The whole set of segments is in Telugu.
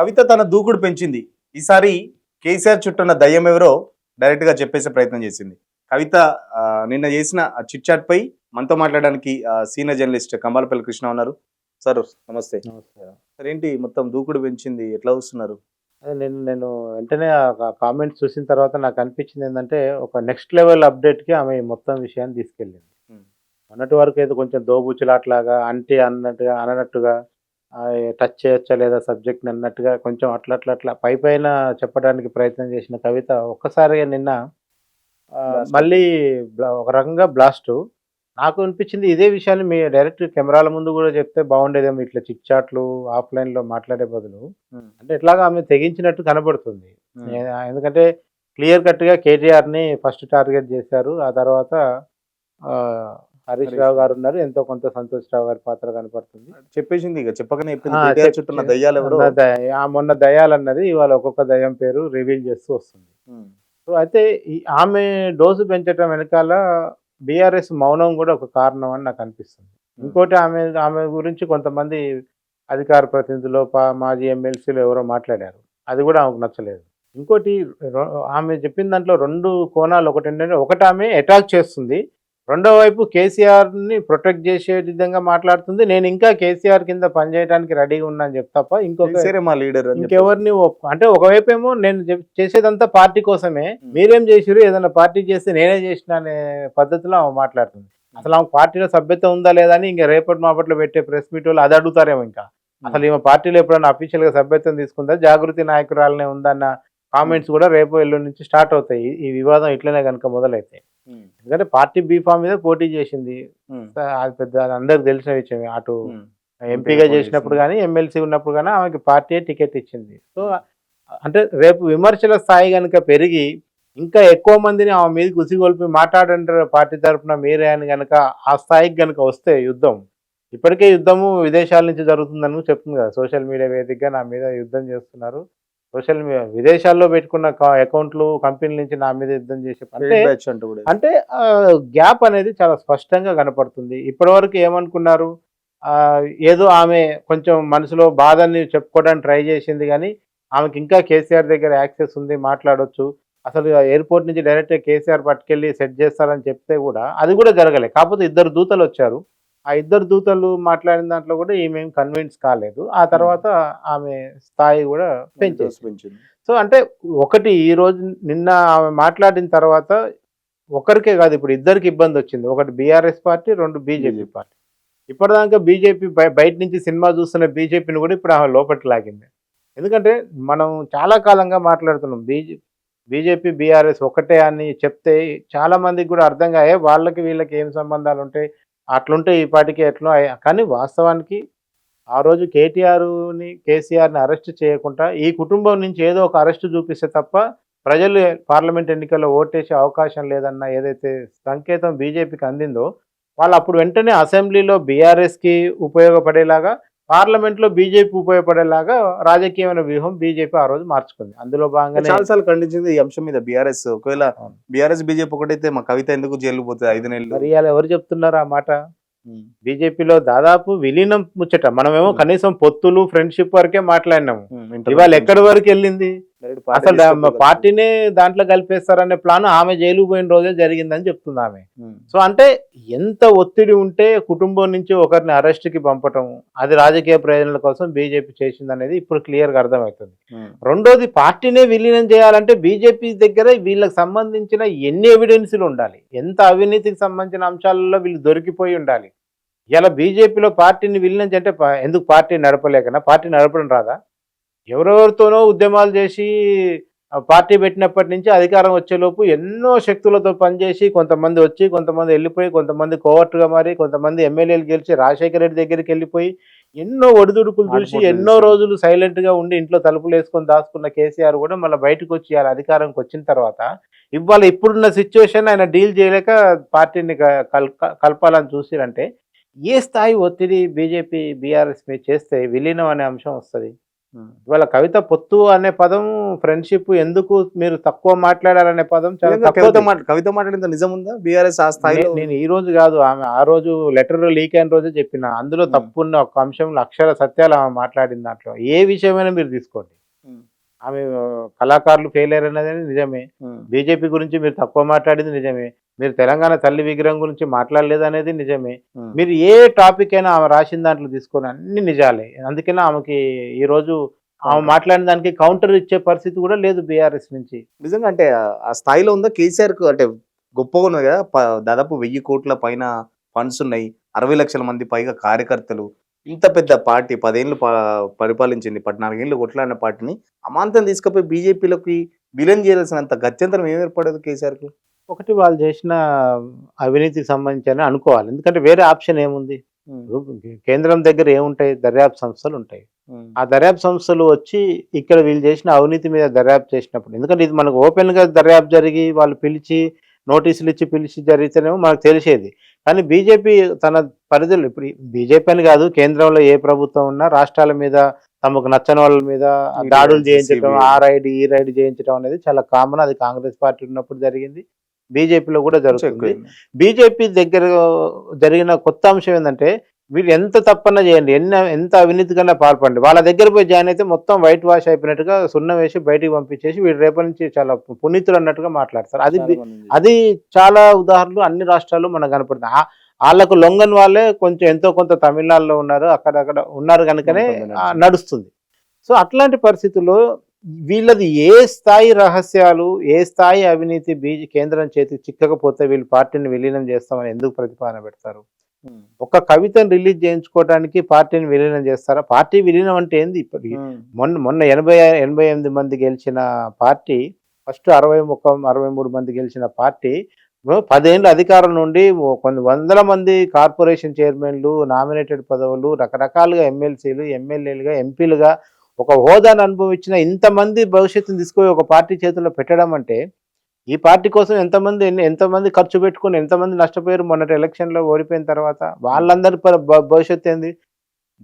కవిత తన దూకుడు పెంచింది. ఈసారి కేసీఆర్ చుట్టూన్న దయ్యం ఎవరో డైరెక్ట్ గా చెప్పేసే ప్రయత్నం చేసింది. కవిత నిన్న చేసిన ఆ చిట్ చాట్ పై మనతో మాట్లాడడానికి సీనియర్ జర్నలిస్ట్ కంబాలపల్లి కృష్ణ ఉన్నారు. సార్ నమస్తే. నమస్తే. సార్ ఏంటి మొత్తం దూకుడు పెంచింది, ఎట్లా వస్తున్నారు? అదే నేను వెంటనే కామెంట్స్ చూసిన తర్వాత నాకు అనిపించింది ఏంటంటే, ఒక నెక్స్ట్ లెవెల్ అప్డేట్‌కి ఆమె ఈ మొత్తం విషయాన్ని తీసుకెళ్ళింది. హ్మ్. మొన్నటి వరకు ఏదో కొంచెం దోబూచులాటలాగా, అంటే అన్నట్టుగా అననట్టుగా టచ్ చేయొచ్చా లేదా సబ్జెక్ట్‌ని అన్నట్టుగా కొంచెం అట్లా పైపైన చెప్పడానికి ప్రయత్నం చేసిన కవిత ఒక్కసారిగా నిన్న బ్లాస్ట్ మళ్ళీ ఒక రకంగా బ్లాస్టు. నాకు అనిపించింది ఇదే విషయాన్ని డైరెక్ట్ కెమెరాల ముందు గూడా చెప్తే బాగుండేదేమో, ఇట్లా చిట్ చాట్లు ఆఫ్‌లైన్‌లో మాట్లాడే బదులు. హ్మ్. అంటే ఎట్లాగో ఆమె తెగించినట్టు కనబడుతుంది. హ్మ్. ఎందుకంటే క్లియర్ కట్‌గా కేటీఆర్‌ని ఫస్ట్ టార్గెట్ చేశారు. ఆ తర్వాత హరీష్ హరీష్ రావు రావు. గారున్నారు. ఎంతో కొంత సంతోష్ రావు గారి పాత్ర కనపడుతుంది. చెప్పేసింది, ఇక చెప్పకనే చెప్పింది. ఆ! కేటీఆర్ చుట్టూన్న దయ్యాలు ఎవరో. మొన్న దయ్యాలన్నది ఇవాళ ఒక్కొక్క దయ్యం పేరు రివీల్ చేస్తూ వస్తుంది. హ్మ్. సో, అయితే ఆమె డోసు పెంచటం వెనకాల బీఆర్ఎస్ మౌనం గూడా ఒక కారణం అని నాకనిపిస్తుంది. హ్మ్. ఇంకోటి ఆమె ఆమె గురించి కొంతమంది అధికార ప్రతినిధులు, మాజీ ఎమ్మెల్సీలు ఎవరో మాట్లాడారు. అది గూడా ఆమెకు నచ్చలేదు. ఇంకోటి రొ ఆమె చెప్పిన దాంట్లో 2 కోణాలు. ఒకటేంటంటే, ఒకటామె అటాక్ చేస్తుంది. రెండో వైపు కేసీఆర్‌ని ప్రొటెక్ట్ చేసే విధంగా మాట్లాడుతుంది. నేనింకా కేసీఆర్ కింద పనిచేయడానికి రెడీగా ఉన్నా అని తప్ప కేసీఆరే మా లీడర్ అని చెప్పేసి. ఇంకెవరిని అంటే ఒకవైపేమో నేను చేసేదంతా పార్టీ కోసమే. హ్మ్. మీరేం చేసిర్రు? ఏదైనా పార్టీ చేస్తే నేనే చేసినా అనే పద్ధతిలో ఆమె మాట్లాడుతుంది. అసలు ఆమె పార్టీలో సభ్యత ఉందా లేదా అని ఇంక రేపటి మాపట్లో పెట్టే ప్రెస్ మీటోళ్ళు అది అడుగుతారేమో ఇంకా. అసలు ఈమె పార్టీలో ఎప్పుడైనా అఫీషియల్‌గా సభ్యత్వం తీసుకుందా? జాగృతి నాయకురాలనే ఉందన్న కామెంట్స్ కూడా రేపు ఎల్లుండి నుంచి స్టార్ట్ అవుతాయి. ఈ వివాదం ఇట్లనే గనుక మొదలైతే. హ్మ్. ఎందుకంటే పార్టీ బీఫామ్ మీద పోటీ చేసింది. హ్మ్. అది పెద్ద అందరికి తెలిసిన విషయమే. అటు హ్మ్. ఎంపీగా పోటీ చేసినప్పుడు చేసింది. గానీ, ఎమ్మెల్సీ ఉన్నప్పుడు గానీ ఆమెకి పార్టీయే టికెట్ ఇచ్చింది. సో, అంటే రేపు విమర్శల స్థాయి గనుక పెరిగి, ఇంకా ఎక్కువ మందిని ఆమె మీదకి ఉసిగొల్పి మాట్లాడండి పార్టీ తరపున మీరే అని గనక ఆ స్థాయికి గనుక వస్తే యుద్ధం. ఇప్పటికే యుద్ధము విదేశాల నుంచి జరుగుతుందని చెప్తుంది కదా! సోషల్ మీడియా వేదికగా నా మీద యుద్ధం చేస్తున్నారు. విదేశాల్లో పెట్టుకున్న అకౌంట్‌లు, కంపెనీల నుంచి నా మీద యుద్ధం చేసే అంటే పెయిడ్ బ్యాచ్ అంటూ కూడా. అంటే గ్యాప్ అనేది చాలా స్పష్టంగా కనపడుతుంది. ఇప్పటివరకు ఏమనుకున్నారు? ఏదో ఆమె కొంచెం మనసులో బాధని చెప్పుకోవడానికి ట్రై చేసింది గానీ, ఆమెకి ఇంకా కేసీఆర్ దగ్గర యాక్సెస్ ఉంది, మాట్లాడొచ్చు. అసలు ఎయిర్‌పోర్ట్ నుంచి డైరెక్ట్‌గా కేసీఆర్ పట్టుకెళ్ళి సెట్ చేస్తారని చెప్తే గూడా, అది గూడా జరగలే. కాకపోతే ఇద్దరు దూతలొచ్చారు. ఆ ఇద్దరు దూతలు మాట్లాడిన దాంట్లో గూడా ఈమె కన్విన్స్ కాలేదు. ఆ హ్మ్. తర్వాత ఆమె స్థాయి గూడా డోస్ పెంచేసింది. పెంచింది. సో, అంటే ఒకటి ఈరోజు నిన్న ఆమె మాట్లాడిన తర్వాత ఒకరికే గాదు, ఇప్పుడు ఇద్దరికి ఇబ్బందొచ్చింది. ఒకటి BRS party, 2 BJP BJP. Party. ఇప్పటిదాకా బీజేపీ బయట నుంచి సినిమా చూస్తున్న బీజేపీని కూడా ఇప్పుడు ఆమె లోపలికి లాగింది. ఎందుకంటే మనం చాలా కాలంగా మాట్లాడుతున్నాం. బీజేపీ, బీఆర్ఎస్ ఒకటే అని చెప్తే చాలా మందికి కూడా అర్థం కాయే, వాళ్ళకి వీళ్ళకి ఏం సంబంధాలుంటాయి, అట్లుంటే ఈ పార్టీకి ఎట్లా కానీ వాస్తవానికి ఆ రోజు కేసీఆర్‌ని అరెస్ట్ చేయకుండా ఈ కుటుంబం నుంచి ఏదో ఒక అరెస్ట్ చూపిస్తే తప్ప ప్రజలు పార్లమెంట్ ఎన్నికల్లో ఓటేసే అవకాశం లేదన్న ఏదైతే సంకేతం బీజేపీకి అందిందో, వాళ్ళు అప్పుడు వెంటనే అసెంబ్లీలో బీఆర్ఎస్‌కి ఉపయోగపడేలాగా, పార్లమెంట్‌లో బీజేపీ ఉపయోగపడేలాగా రాజకీయమైన వ్యూహం బీజేపీ ఆ రోజు మార్చుకుంది. అందులో భాగంగానే చాలా సార్లు ఖండించింది ఈ అంశం మీద బీఆర్ఎస్. ఒకవేళ అవును. బీఆర్ఎస్, బీజేపీ ఒకటైతే మా కవిత ఎందుకు జైలుకి పోతది 5 నెలలు? మరి ఇయాల ఎవరు చెప్తున్నారు ఆ మాట? హ్మ్. బీజేపీలో దాదాపు విలీనం ముచ్చట. మనమేమో హ్మ్. కనీసం పొత్తులు, ఫ్రెండ్‌షిప్ వరకే మాట్లాడినాము. ఇంటర్నల్ ఇవాళ ఫ్రెండ్షిప్. ఎక్కడి వరకెళ్ళింది? డైరెక్ట్ పార్టీ అసలు తీసుకపోయి కలిపి. పార్టీనే దాంట్లో కలిపేస్తారనే ప్లాన్ ఆమె జైలుకి పోయిన రోజే జరిగిందని చెప్తుందామె. హ్మ్. సో, అంటే ఎంత ఒత్తిడి ఉంటే కుటుంబం నుంచి ఒకరిని అరెస్ట్‌కి పంపటం, అది రాజకీయ ప్రయోజనాల కోసం బీజేపీ చేసిందనేది ఇప్పుడు క్లియర్‌గా అర్థమవుతుంది. హ్మ్. రెండోది, పార్టీనే విలీనం చేయాలంటే బీజేపీ దగ్గర వీళ్ళకి సంబంధించిన ఎన్ని ఎవిడెన్స్‌లు ఉండాలి? ఎంత అవినీతికి సంబంధించిన అంశాలలో వీళ్ళు దొరికిపోయి ఉండాలి? ఇలా బీజేపీలో పార్టీని విలీనం అంటే ఎందుకు పార్టీ నడపలేకనా? పార్టీ నడపడం రాదా? ఎవరెవరితోనో ఉద్యమాలు చేసి పార్టీ పెట్టినప్పటి నుంచి అధికారం వచ్చేలోపు ఎన్నో శక్తులతో పనిచేసి కొంతమంది వచ్చి, కొంతమంది వెళ్ళిపోయి, కొంతమంది కోవర్ట్‌గా మారి, కొంతమంది ఎమ్మెల్యేలు గెలిచి రాజశేఖర రెడ్డి దగ్గరికెళ్ళిపోయి, ఎన్నో ఒడిదుడుకులు చూసి, ఆటుపోట్లు ఎన్నో చూసారు. రోజులు సైలెంట్‌గా ఉండి ఇంట్లో తలుపులేసుకొని దాచుకున్న కేసీఆర్ కూడా మళ్ళీ బయటకొచ్చి ఇయాల అధికారంకొచ్చిన తర్వాత, ఇప్పుడున్న సిట్యుయేషన్ ఆయన డీల్ చేయలేక పార్టీని కలపాలని చూసిరంటే, ఏ స్థాయి ఒత్తిడి బీజేపీ, బీఆర్ఎస్ మీద చేస్తే విలీనం అనే అంశం వస్తది? ఇవాళ కవిత పొత్తు అనే పదం ఫ్రెండ్షిప్ ఎందుకు మీరు తక్కువ మాట్లాడాలనే పదం చాలా తక్కువ. కవిత మాట్లాడింది నిజం ఉందా బీఆర్ఎస్ ఆ స్థాయిలో? నేను ఈ రోజు కాదు, ఆమె ఆ రోజు లెటర్ లీక్ అయిన రోజే చెప్పిన, అందులో తప్పున్న ఒక అంశంలో అక్షర సత్యాలు ఆమె మాట్లాడిన దాంట్లో ఏ విషయమైనా మీరు తీసుకోండి. ఆమె కళాకారులు ఫెయిల్ అయ్యారు అనేది నిజమే, బీజేపీ గురించి మీరు తక్కువ మాట్లాడింది నిజమే, మీరు తెలంగాణ తల్లి విగ్రహం గురించి మాట్లాడలేదు అనేది నిజమే, మీరు ఏ టాపిక్ అయినా ఆమె రాసిన దాంట్లో తీసుకొని అన్ని నిజాలే. అందుకనే ఆమెకి ఈ రోజు ఆమె మాట్లాడిన దానికి కౌంటర్ ఇచ్చే పరిస్థితి కూడా లేదు బీఆర్ఎస్ నుంచి. నిజంగా అంటే ఆ స్థాయిలో ఉందా కేసీఆర్ కు? అంటే గొప్పగా ఉన్నది కదా, దాదాపు 1000 కోట్ల పైన ఫండ్స్ ఉన్నాయి, 60 లక్షల మంది పైగా కార్యకర్తలు, ఇంత పెద్ద పార్టీ 10 ఏళ్ళు పరిపాలించింది, 14 ఏళ్ళు కొట్లాడిన పార్టీని అమాంతం తీసుకుపోయి బీజేపీలోకి విలన్ చేయాల్సినంత గత్యంతరం ఏం ఏర్పడదు కేసీఆర్ కు? ఒకటి వాళ్ళు చేసిన అవినీతికి సంబంధించి అనుకోవాలి, ఎందుకంటే వేరే ఆప్షన్ ఏముంది. కేంద్రం దగ్గర ఏముంటాయి, దర్యాప్తు సంస్థలు ఉంటాయి. ఆ దర్యాప్తు సంస్థలు వచ్చి ఇక్కడ వీళ్ళు చేసిన అవినీతి మీద దర్యాప్తు చేసినప్పుడు, ఎందుకంటే ఇది మనకు ఓపెన్ గా దర్యాప్తు జరిగి వాళ్ళు పిలిచి నోటీసులు ఇచ్చి పిలిచి జరిగితేనేమో మనకు తెలిసేది. కానీ బీజేపీ తన పరిధులు, ఇప్పుడు బీజేపీ అని కాదు, కేంద్రంలో ఏ ప్రభుత్వం ఉన్నా రాష్ట్రాల మీద తమకు నచ్చని వాళ్ళ మీద దాడులు చేయించడం, ఆ రైడ్ ఈ రైడ్ చేయించడం అనేది చాలా కామన్. అది కాంగ్రెస్ పార్టీ ఉన్నప్పుడు జరిగింది, బీజేపీలో కూడా జరుగుతుంది. బీజేపీ దగ్గర జరిగిన కొత్త అంశం ఏంటంటే, వీళ్ళు ఎంత తప్పన్నా చేయండి, ఎంత అవినీతి కన్నా పాల్పండి, వాళ్ళ దగ్గర పోయి జాయిన్ అయితే మొత్తం వైట్ వాష్ అయిపోయినట్టుగా సున్నం వేసి బయటికి పంపించేసి వీళ్ళు రేపటి నుంచి చాలా పునీతులు అన్నట్టుగా మాట్లాడతారు. అది చాలా ఉదాహరణలు అన్ని రాష్ట్రాల్లో మనకు కనపడుతుంది. వాళ్ళకు లొంగని వాళ్ళే కొంచెం ఎంతో కొంత తమిళనాడులో ఉన్నారు, అక్కడక్కడ ఉన్నారు కనుకనే నడుస్తుంది. సో అట్లాంటి పరిస్థితుల్లో వీళ్ళది ఏ స్థాయి రహస్యాలు, ఏ స్థాయి అవినీతి కేంద్రం చేతికి చిక్కకపోతే వీళ్ళు పార్టీని విలీనం చేస్తామని ఎందుకు ప్రతిపాదన పెడతారు? ఒక కవితను రిలీజ్ చేయించుకోవడానికి పార్టీని విలీనం చేస్తారా? పార్టీ విలీనం అంటే ఏంది? ఇప్పటికి మొన్న 88 మంది గెలిచిన పార్టీ, ఫస్ట్ 63 మంది గెలిచిన పార్టీ 10 ఏళ్ళ అధికారం నుండి కొన్ని వందల మంది కార్పొరేషన్ చైర్మన్లు, నామినేటెడ్ పదవులు, రకరకాలుగా ఎమ్మెల్సీలు, ఎమ్మెల్యేలుగా, ఎంపీలుగా ఒక హోదాను అనుభవించిన ఇంతమంది భవిష్యత్తును తీసుకుపోయి ఒక పార్టీ చేతుల్లో పెట్టడం అంటే, ఈ పార్టీ కోసం ఎంతమంది ఖర్చు పెట్టుకుని ఎంతమంది నష్టపోయారు మొన్నటి ఎలక్షన్లో ఓడిపోయిన తర్వాత. వాళ్ళందరి భవిష్యత్తు ఏంది?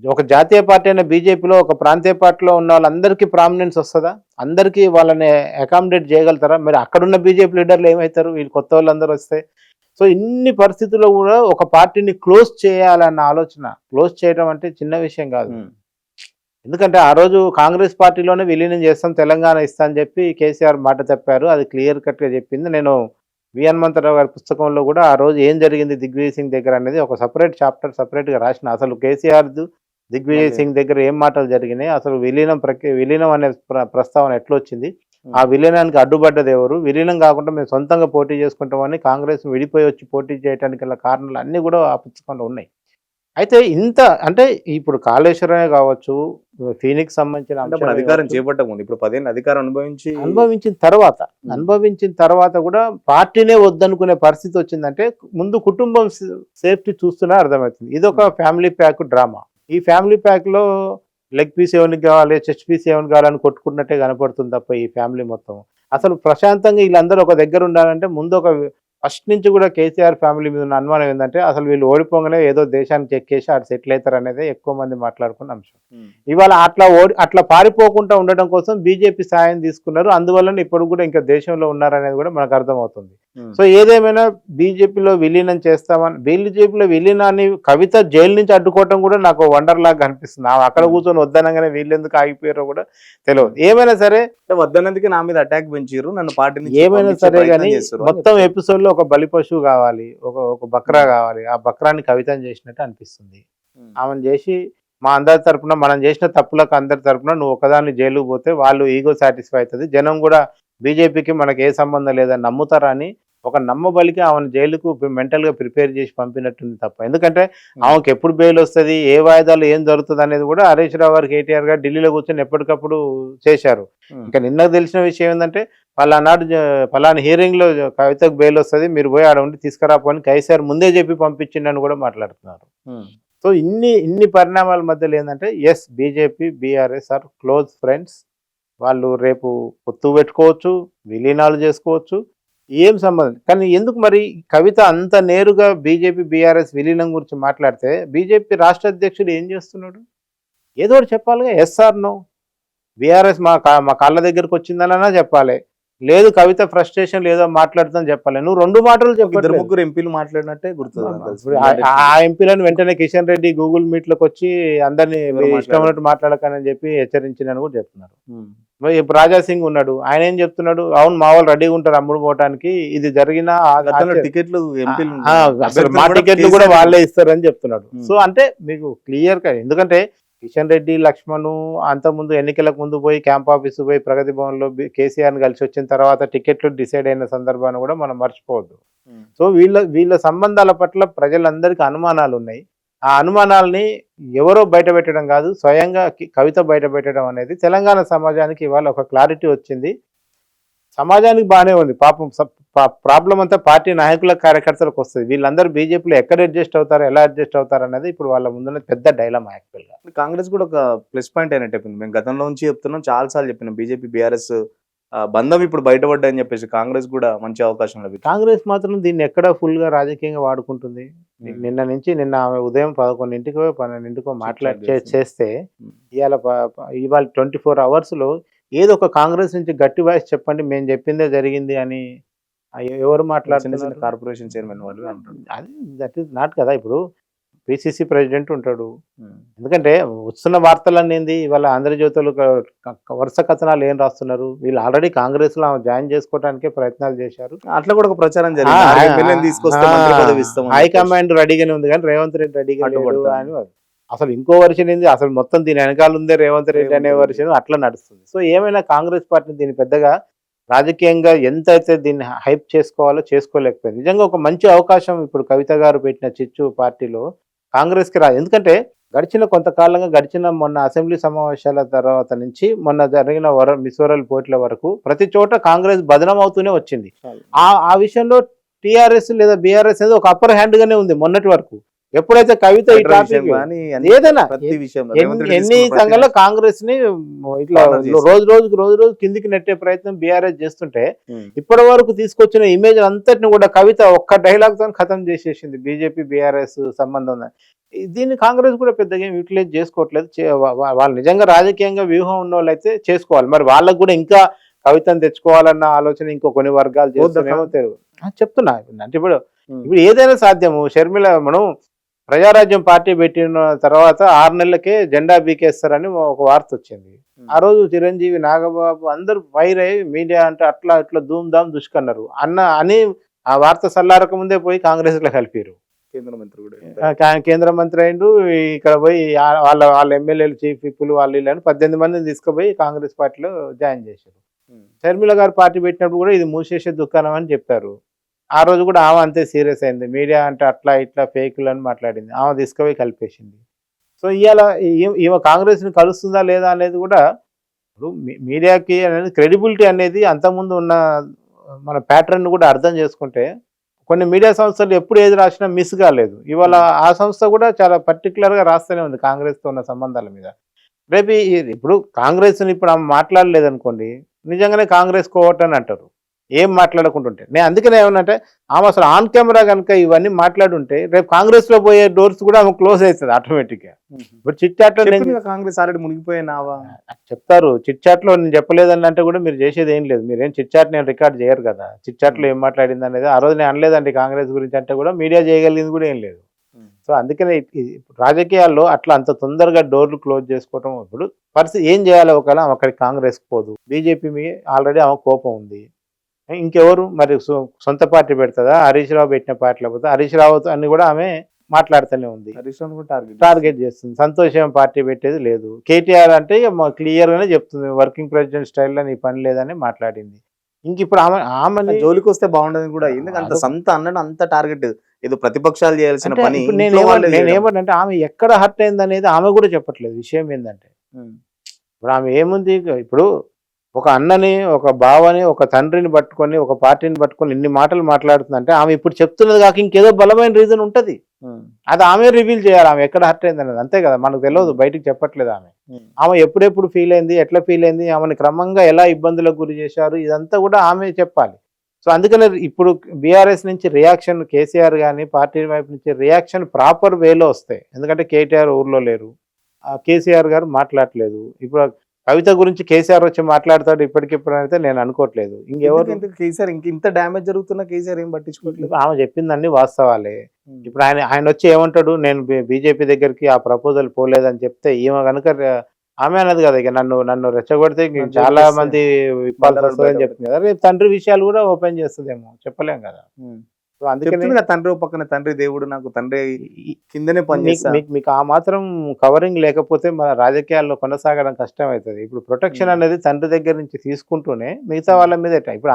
ఒక జాతీయ పార్టీ అయిన బీజేపీలో ఒక ప్రాంతీయ పార్టీలో ఉన్న వాళ్ళందరికీ ప్రామినెన్స్ వస్తుందా? అందరికీ వాళ్ళని అకామిడేట్ చేయగలుగుతారా? మరి అక్కడున్న బీజేపీ లీడర్లు ఏమవుతారు వీళ్ళు కొత్త వాళ్ళందరూ వస్తే? సో ఇన్ని పరిస్థితుల్లో కూడా ఒక పార్టీని క్లోజ్ చేయాలన్న ఆలోచన, క్లోజ్ చేయడం అంటే చిన్న విషయం కాదు. ఎందుకంటే ఆ రోజు కాంగ్రెస్ పార్టీలోనే విలీనం చేస్తాం, తెలంగాణ ఇస్తా అని చెప్పి కేసీఆర్ మాట తప్పారు. అది క్లియర్ కట్గా చెప్పింది. నేను వి హనుమంతరావు గారి పుస్తకంలో కూడా ఆ రోజు ఏం జరిగింది దిగ్విజయ్ సింగ్ దగ్గర అనేది ఒక సపరేట్ చాప్టర్ సపరేట్గా రాసిన. అసలు కేసీఆర్ దిగ్విజయ్ సింగ్ దగ్గర ఏం మాటలు జరిగినాయి, అసలు విలీనం అనే ప్రస్తావన ఎట్లా వచ్చింది, ఆ విలీనానికి అడ్డుపడ్డది ఎవరు, విలీనం కాకుండా మేము సొంతంగా పోటీ చేసుకుంటామని కాంగ్రెస్ విడిపోయి వచ్చి పోటీ చేయడానికి గల కారణాలు అన్నీ కూడా ఆ పుస్తకంలో ఉన్నాయి. అయితే ఇంత అంటే ఇప్పుడు కాళేశ్వరమే కావచ్చు, ఫీనిక్స్ సంబంధించిన అధికారం చేపట్టముందు, ఇప్పుడు 10 ఏళ్ళు అధికారం అనుభవించిన తర్వాత కూడా పార్టీనే వద్దనుకునే పరిస్థితి వచ్చిందంటే ముందు కుటుంబం సేఫ్టీ చూస్తున్నా అర్థమవుతుంది. ఇది ఒక ఫ్యామిలీ ప్యాక్ డ్రామా. ఈ ఫ్యామిలీ ప్యాక్ లో లెగ్ పీస్ ఎవరికి కావాలి, చెస్ట్ పీస్ ఎవరికి కావాలని కొట్టుకున్నట్టే కనపడుతుంది తప్ప ఈ ఫ్యామిలీ మొత్తం అసలు ప్రశాంతంగా వీళ్ళందరూ ఒక దగ్గర ఉండాలంటే ముందు ఒక ఫస్ట్ నుంచి కూడా కేసీఆర్ ఫ్యామిలీ మీద ఉన్న అనుమానం ఏంటంటే అసలు వీళ్ళు ఓడిపోగానే ఏదో దేశానికి ఎక్కేసి అటు సెటిల్ అవుతారు అనేది ఎక్కువ మంది మాట్లాడుకున్న అంశం. ఇవాళ అట్లా పారిపోకుండా ఉండడం కోసం బీజేపీ సాయం తీసుకున్నారు, అందువల్ల ఇప్పుడు కూడా ఇంకా దేశంలో ఉన్నారనేది కూడా మనకు అర్థమవుతుంది. సో ఏదేమైనా బీజేపీలో విలీనం చేస్తామని, బీజేపీలో విలీనాన్ని కవిత జైలు నుంచి అడ్డుకోవటం కూడా నాకు వండర్ లాగా కనిపిస్తుంది. అక్కడ కూర్చొని వద్దనగానే వీళ్ళు ఎందుకు ఆగిపోయారో కూడా తెలియదు. ఏమైనా సరే వద్దనందుకే నా మీద అటాక్ పెంచారు, నన్ను పార్టీ ఏమైనా సరే కానీ మొత్తం ఎపిసోడ్ లో ఒక బలి పశువు కావాలి, ఒక బక్రా కావాలి. ఆ బక్రాన్ని కవితం చేసినట్టు అనిపిస్తుంది. ఆమెను చేసి మా అందరి తరపున, మనం చేసిన తప్పులకు అందరి తరపున నువ్వు ఒకదాన్ని జైలు పోతే వాళ్ళు ఈగో సాటిస్ఫై అవుతుంది, జనం కూడా బీజేపీకి మనకి ఏ సంబంధం లేదని నమ్ముతారా అని ఒక నమ్మబలికి ఆమెను జైలుకు మెంటల్ గా ప్రిపేర్ చేసి పంపినట్టుంది తప్ప. ఎందుకంటే ఆమెకు ఎప్పుడు బెయిల్ వస్తుంది, ఏ వాయిదాలు ఏం జరుగుతుంది అనేది కూడా హరీష్ రావు గారు, కేటీఆర్ గారు ఢిల్లీలో కూర్చొని ఎప్పటికప్పుడు చేశారు. ఇంకా నిన్న తెలిసిన విషయం ఏంటంటే పలానా హీరింగ్ లో కవితకు బెయిల్ వస్తుంది, మీరు పోయి ఆడ ఉండి తీసుకురాపోని కేసీఆర్ ముందే చెప్పి పంపించిండని కూడా మాట్లాడుతున్నారు. సో ఇన్ని పరిణామాల మధ్యలో ఏంటంటే yes, BJP BRS are close friends. వాళ్ళు రేపు పొత్తు పెట్టుకోవచ్చు, విలీనాలు చేసుకోవచ్చు, ఏం సంబంధం. కానీ ఎందుకు మరి కవిత అంత నేరుగా బీజేపీ బీఆర్ఎస్ విలీనం గురించి మాట్లాడితే బీజేపీ రాష్ట్ర అధ్యక్షుడు ఏం చేస్తున్నాడు? ఏదో ఒకటి చెప్పాలిగా, ఎస్ ఆర్ నో. బీఆర్ఎస్ మా కాళ్ళ దగ్గరకు వచ్చిందనన్నా చెప్పాలి, లేదు కవిత ఫ్రస్ట్రేషన్ లేదో మాట్లాడుతుందని చెప్పాలి. నువ్వు రెండు మాటలు ఇద్దరు చెప్పట్లేదు. ముగ్గురు ఎంపీలు మాట్లాడినట్టే గుర్తుంది ఇప్పుడు ఆ ఎంపీలను వెంటనే కిషన్ రెడ్డి గూగుల్ మీట్ లోకి వచ్చి అందరినీ ఎవరు ఇష్టం ఉన్నట్టు మాట్లాడకని చెప్పి హెచ్చరించినని కూడా చెప్తున్నారు. మరి ఇప్పుడు రాజా సింగ్ ఉన్నాడు, ఆయన ఏం చెప్తున్నాడు, అవును మా వాళ్ళు రెడీగా ఉంటారు అమ్ముడు పోవటానికి, ఇది జరిగిన టికెట్లు ఎంపీలు అసలు మా టికెట్లు కూడా వాళ్ళే ఇస్తారని చెప్తున్నాడు. సో అంటే మీకు క్లియర్ గా, ఎందుకంటే కిషన్ రెడ్డి లక్ష్మణ్ అంతకుముందు ఎన్నికలకు ముందు పోయి క్యాంప్ ఆఫీస్ పోయి ప్రగతి భవన్ లో కేసీఆర్ కలిసి వచ్చిన తర్వాత టికెట్లు డిసైడ్ అయిన సందర్భాన్ని కూడా మనం మర్చిపోవద్దు. సో వీళ్ళ సంబంధాల పట్ల ప్రజలందరికీ అనుమానాలు ఉన్నాయి. ఆ అనుమానాలని ఎవరో బయట పెట్టడం కాదు, స్వయంగా కవిత బయట పెట్టడం అనేది తెలంగాణ సమాజానికి ఇవాళ ఒక క్లారిటీ వచ్చింది. సమాజానికి బాగానే ఉంది, పాపం ప్రాబ్లం అంతా పార్టీ నాయకుల కార్యకర్తలకు వస్తుంది. వీళ్ళందరూ బీజేపీలో ఎక్కడ అడ్జస్ట్ అవుతారు, ఎలా అడ్జస్ట్ అవుతారు అనేది ఇప్పుడు వాళ్ళ ముందున్న పెద్ద డైలమా. యాక్చువల్గా కాంగ్రెస్ కూడా ఒక ప్లస్ పాయింట్ అయినట్టు చెప్పింది. మేము గతంలో నుంచి చెప్తున్నాం, చాలా సార్లు చెప్పినాం, బీజేపీ బీఆర్ఎస్ బంధం ఇప్పుడు బయటపడ్డాయని చెప్పేసి కాంగ్రెస్ కూడా మంచి అవకాశం లభించింది. కాంగ్రెస్ మాత్రం దీన్ని ఎక్కడ ఫుల్ గా రాజకీయంగా వాడుకుంటుంది. నిన్న ఆమె ఉదయం 11ంటికో 12ంటికో మాట్లాడి చేస్తే ఇవాళ 24 hours లో ఏదో ఒక కాంగ్రెస్ నుంచి గట్టి వాయిస్ చెప్పండి, మేము చెప్పిందే జరిగింది అని ఎవరు మాట్లాడుతున్నారు? కార్పొరేషన్ చైర్మన్ వాళ్ళు అంటారు. అది దట్ ఈస్ నాట్ కదా. ఇప్పుడు పిసిసి ప్రెసిడెంట్ ఉంటాడు. ఎందుకంటే వస్తున్న వార్తలన్నీ ఏంది, ఇవాళ ఆంధ్రజ్యోతులు వరుస కథనాలు ఏం రాస్తున్నారు, వీళ్ళు ఆల్రెడీ కాంగ్రెస్ లో జాయిన్ చేసుకోవడానికే ప్రయత్నాలు చేశారు. అట్లా కూడా ఒక ప్రచారం జరిగింది. హైకమాండ్ రెడీగానే ఉంది కానీ రేవంత్ రెడ్డి రెడీగా అని. అసలు ఇంకో వర్షన్ ఏంది, అసలు మొత్తం దీని వెనకాల ఉందే రేవంత్ రెడ్డి అనే వర్షన్ అట్లా నడుస్తుంది. సో ఏమైనా కాంగ్రెస్ పార్టీ దీన్ని పెద్దగా రాజకీయంగా ఎంత అయితే దీన్ని హైప్ చేసుకోవాలో చేసుకోలేకపోయింది. నిజంగా ఒక మంచి అవకాశం ఇప్పుడు కవిత గారు పెట్టిన చిచ్చు పార్టీలో కాంగ్రెస్కి రాదు. ఎందుకంటే గడిచిన మొన్న అసెంబ్లీ సమావేశాల తర్వాత నుంచి మొన్న జరిగిన మిస్ వరల్డ్ పోటీల వరకు ప్రతి చోట కాంగ్రెస్ బదనం అవుతూనే వచ్చింది. ఆ విషయంలో టీఆర్ఎస్ లేదా బీఆర్ఎస్ అనేది ఒక అప్పర్ హ్యాండ్ గానే ఉంది మొన్నటి వరకు. ఎప్పుడైతే కవిత ఈ టాపిక్ ఏదైనా ఎన్ని సంఘాల్లో కాంగ్రెస్ ని ఇట్లా రోజు కిందికి నెట్టే ప్రయత్నం బీఆర్ఎస్ చేస్తుంటే ఇప్పటి వరకు తీసుకొచ్చిన ఇమేజ్ అంతటిని కూడా కవిత ఒక్క డైలాగ్ తో ఖతం చేసేసింది. బీజేపీ బీఆర్ఎస్ సంబంధం దీన్ని కాంగ్రెస్ కూడా పెద్దగా యూటిలైజ్ చేసుకోవట్లేదు. వాళ్ళు నిజంగా రాజకీయంగా వ్యూహం ఉన్న వాళ్ళు అయితే చేసుకోవాలి. మరి వాళ్ళకు కూడా ఇంకా కవితను తెచ్చుకోవాలన్న ఆలోచన ఇంకో కొన్ని వర్గాలు చేస్తున్నామో తెలియదు. చెప్తున్నా అంటే ఇప్పుడు ఏదైనా సాధ్యము. షర్మిల మనం ప్రజారాజ్యం పార్టీ పెట్టిన తర్వాత 6 నెలలకే జెండా బీకేస్తారని ఒక వార్త వచ్చింది. ఆ రోజు చిరంజీవి, నాగబాబు అందరూ ఫైర్ అయ్యి మీడియా అంటే అట్లా ఇట్లా ధూమ్ ధామ్ దుష్కన్నారు అని ఆ వార్త సల్లారక ముందే పోయి కాంగ్రెస్ లో కలిపారు. కేంద్ర మంత్రి అయిండు. ఇక్కడ పోయి వాళ్ళ ఎమ్మెల్యేలు, చీఫ్ విప్పులు వాళ్ళు వీళ్ళని 18 మందిని తీసుకుపోయి కాంగ్రెస్ పార్టీలో జాయిన్ చేశారు. షర్మిల గారు పార్టీ పెట్టినప్పుడు కూడా ఇది మూసేసే దుకాణం అని చెప్పారు. ఆ రోజు కూడా ఆమె అంతే సీరియస్ అయింది. మీడియా అంటే అట్లా ఇట్లా ఫేకులు అని మాట్లాడింది. ఆమె తీసుకుపోయి కలిపేసింది. సో ఇవాళ ఈమె కాంగ్రెస్ని కలుస్తుందా లేదా అనేది కూడా ఇప్పుడు మీడియాకి అనేది క్రెడిబిలిటీ అనేది అంతకుముందు ఉన్న మన ప్యాటర్న్ కూడా అర్థం చేసుకుంటే కొన్ని మీడియా సంస్థలు ఎప్పుడు ఏది రాసినా మిస్ కాలేదు. ఇవాళ ఆ సంస్థ కూడా చాలా పర్టికులర్గా రాస్తూనే ఉంది కాంగ్రెస్తో ఉన్న సంబంధాల మీద. రేపు ఇప్పుడు కాంగ్రెస్ని ఇప్పుడు ఆమె మాట్లాడలేదు అనుకోండి, నిజంగానే కాంగ్రెస్ కోవట్ అని అంటారు. ఏం మాట్లాడకుంటుంటే నేను అందుకనే ఏమన్నంటే ఆమె అసలు ఆన్ కెమెరా కనుక ఇవన్నీ మాట్లాడుంటే రేపు కాంగ్రెస్ లో పోయే డోర్స్ కూడా ఆమె క్లోజ్ అవుతుంది ఆటోమేటిక్ గా. ఇప్పుడు చిట్ చాట్ లో కాంగ్రెస్ ఆల్రెడీ మునిగిపోయినావా చెప్తారు. చిట్ చాట్ లో నేను చెప్పలేదని అంటే కూడా మీరు చేసేది ఏం లేదు. మీరేం చిట్ చాట్ నేను రికార్డ్ చేయరు కదా. చిట్ చాట్ లో ఏం మాట్లాడింది అనేది ఆ రోజు నేను అనలేదండి కాంగ్రెస్ గురించి అంటే కూడా మీడియా చేయగలిగింది కూడా ఏం లేదు. సో అందుకనే రాజకీయాల్లో అట్లా అంత తొందరగా డోర్లు క్లోజ్ చేసుకోవటం ఇప్పుడు పరిస్థితి ఏం చేయాలి. ఒకవేళ అక్కడికి కాంగ్రెస్ పోదు, బీజేపీ మీద ఆల్రెడీ ఆమె కోపం ఉంది. ఇంకెవరు మరి సొంత పార్టీ పెడుతుందా, హరీష్ రావు పెట్టిన పార్టీలో పోతే హరీష్ రావు అని కూడా ఆమె మాట్లాడుతూనే ఉంది, టార్గెట్ చేస్తుంది. సంతోషం పార్టీ పెట్టేది లేదు. కేటీఆర్ అంటే క్లియర్ గానే చెప్తుంది వర్కింగ్ ప్రెసిడెంట్ స్టైల్లో నీ పని లేదని మాట్లాడింది. ఇంక ఇప్పుడు ఆమె జోలికి వస్తే బాగుండదు కూడా. ఎందుకంటే సొంత అన్నట్టు అంత టార్గెట్ ఏదో ప్రతిపక్షాలు చేయాల్సిన పని. నేనేమంటే ఆమె ఎక్కడ హర్ట్ అయింది అనేది ఆమె కూడా చెప్పట్లేదు. విషయం ఏంటంటే ఇప్పుడు ఆమె ఏముంది, ఇప్పుడు ఒక అన్నని, ఒక బావని, ఒక తండ్రిని పట్టుకొని, ఒక పార్టీని పట్టుకొని ఇన్ని మాటలు మాట్లాడుతుందంటే ఆమె ఇప్పుడు చెప్తున్నది కాక ఇంకేదో బలమైన రీజన్ ఉంటుంది. అది ఆమె రివీల్ చేయాలి ఆమె ఎక్కడ హర్ట్ అయింది అనేది. అంతే కదా, మనకు తెలియదు, బయటికి చెప్పట్లేదు ఆమె ఎప్పుడెప్పుడు ఫీల్ అయింది, ఎట్లా ఫీల్ అయింది, ఆమెను క్రమంగా ఎలా ఇబ్బందులకు గురి చేశారు, ఇదంతా కూడా ఆమె చెప్పాలి. సో అందుకనే ఇప్పుడు బీఆర్ఎస్ నుంచి రియాక్షన్, కేసీఆర్ కానీ పార్టీ వైపు నుంచి రియాక్షన్ ప్రాపర్ వేలో వస్తాయి. ఎందుకంటే కేటీఆర్ ఊర్లో లేరు, కేసీఆర్ గారు మాట్లాడలేదు. ఇప్పుడు కవిత గురించి కేసీఆర్ వచ్చి మాట్లాడతాడు ఇప్పటికిప్పుడు అయితే నేను అనుకోవట్లేదు. ఇంకెవరు ఎందుకు కేసీఆర్ ఇంత డ్యామేజ్ జరుగుతున్నా కేసీఆర్ ఏం పట్టించుకోవట్లేదు. ఆమె చెప్పిందన్నీ వాస్తవాలే. ఇప్పుడు ఆయన వచ్చి ఏమంటాడు, నేను బీజేపీ దగ్గరికి ఆ ప్రపోజల్ పోలేదని చెప్తే ఈమె కనుక ఆమె అన్నది కదా, ఇక నన్ను రెచ్చగొడితే ఇంక నన్ను చాలా చూపిస్తే మంది విప్పాల్సి వస్తుందని చెప్తుంది కదా. రేపు తండ్రి విషయాలు కూడా ఓపెన్ చేస్తుందేమో, చెప్పలేం కదా. సో అందుకని చెప్తుంది కదా, తండ్రి ఓ పక్కన తండ్రి దేవుడు, నాకు తండ్రి కిందనే పని చేస్తా. మీకు ఆ మాత్రం కవరింగ్ లేకపోతే మన రాజకీయాల్లో కొనసాగడం కష్టం అవుతుంది. ఇప్పుడు ప్రొటెక్షన్ అనేది తండ్రి దగ్గర నుంచి తీసుకుంటూనే మిగతా వాళ్ళ మీద ఎట్లా. ఇప్పుడు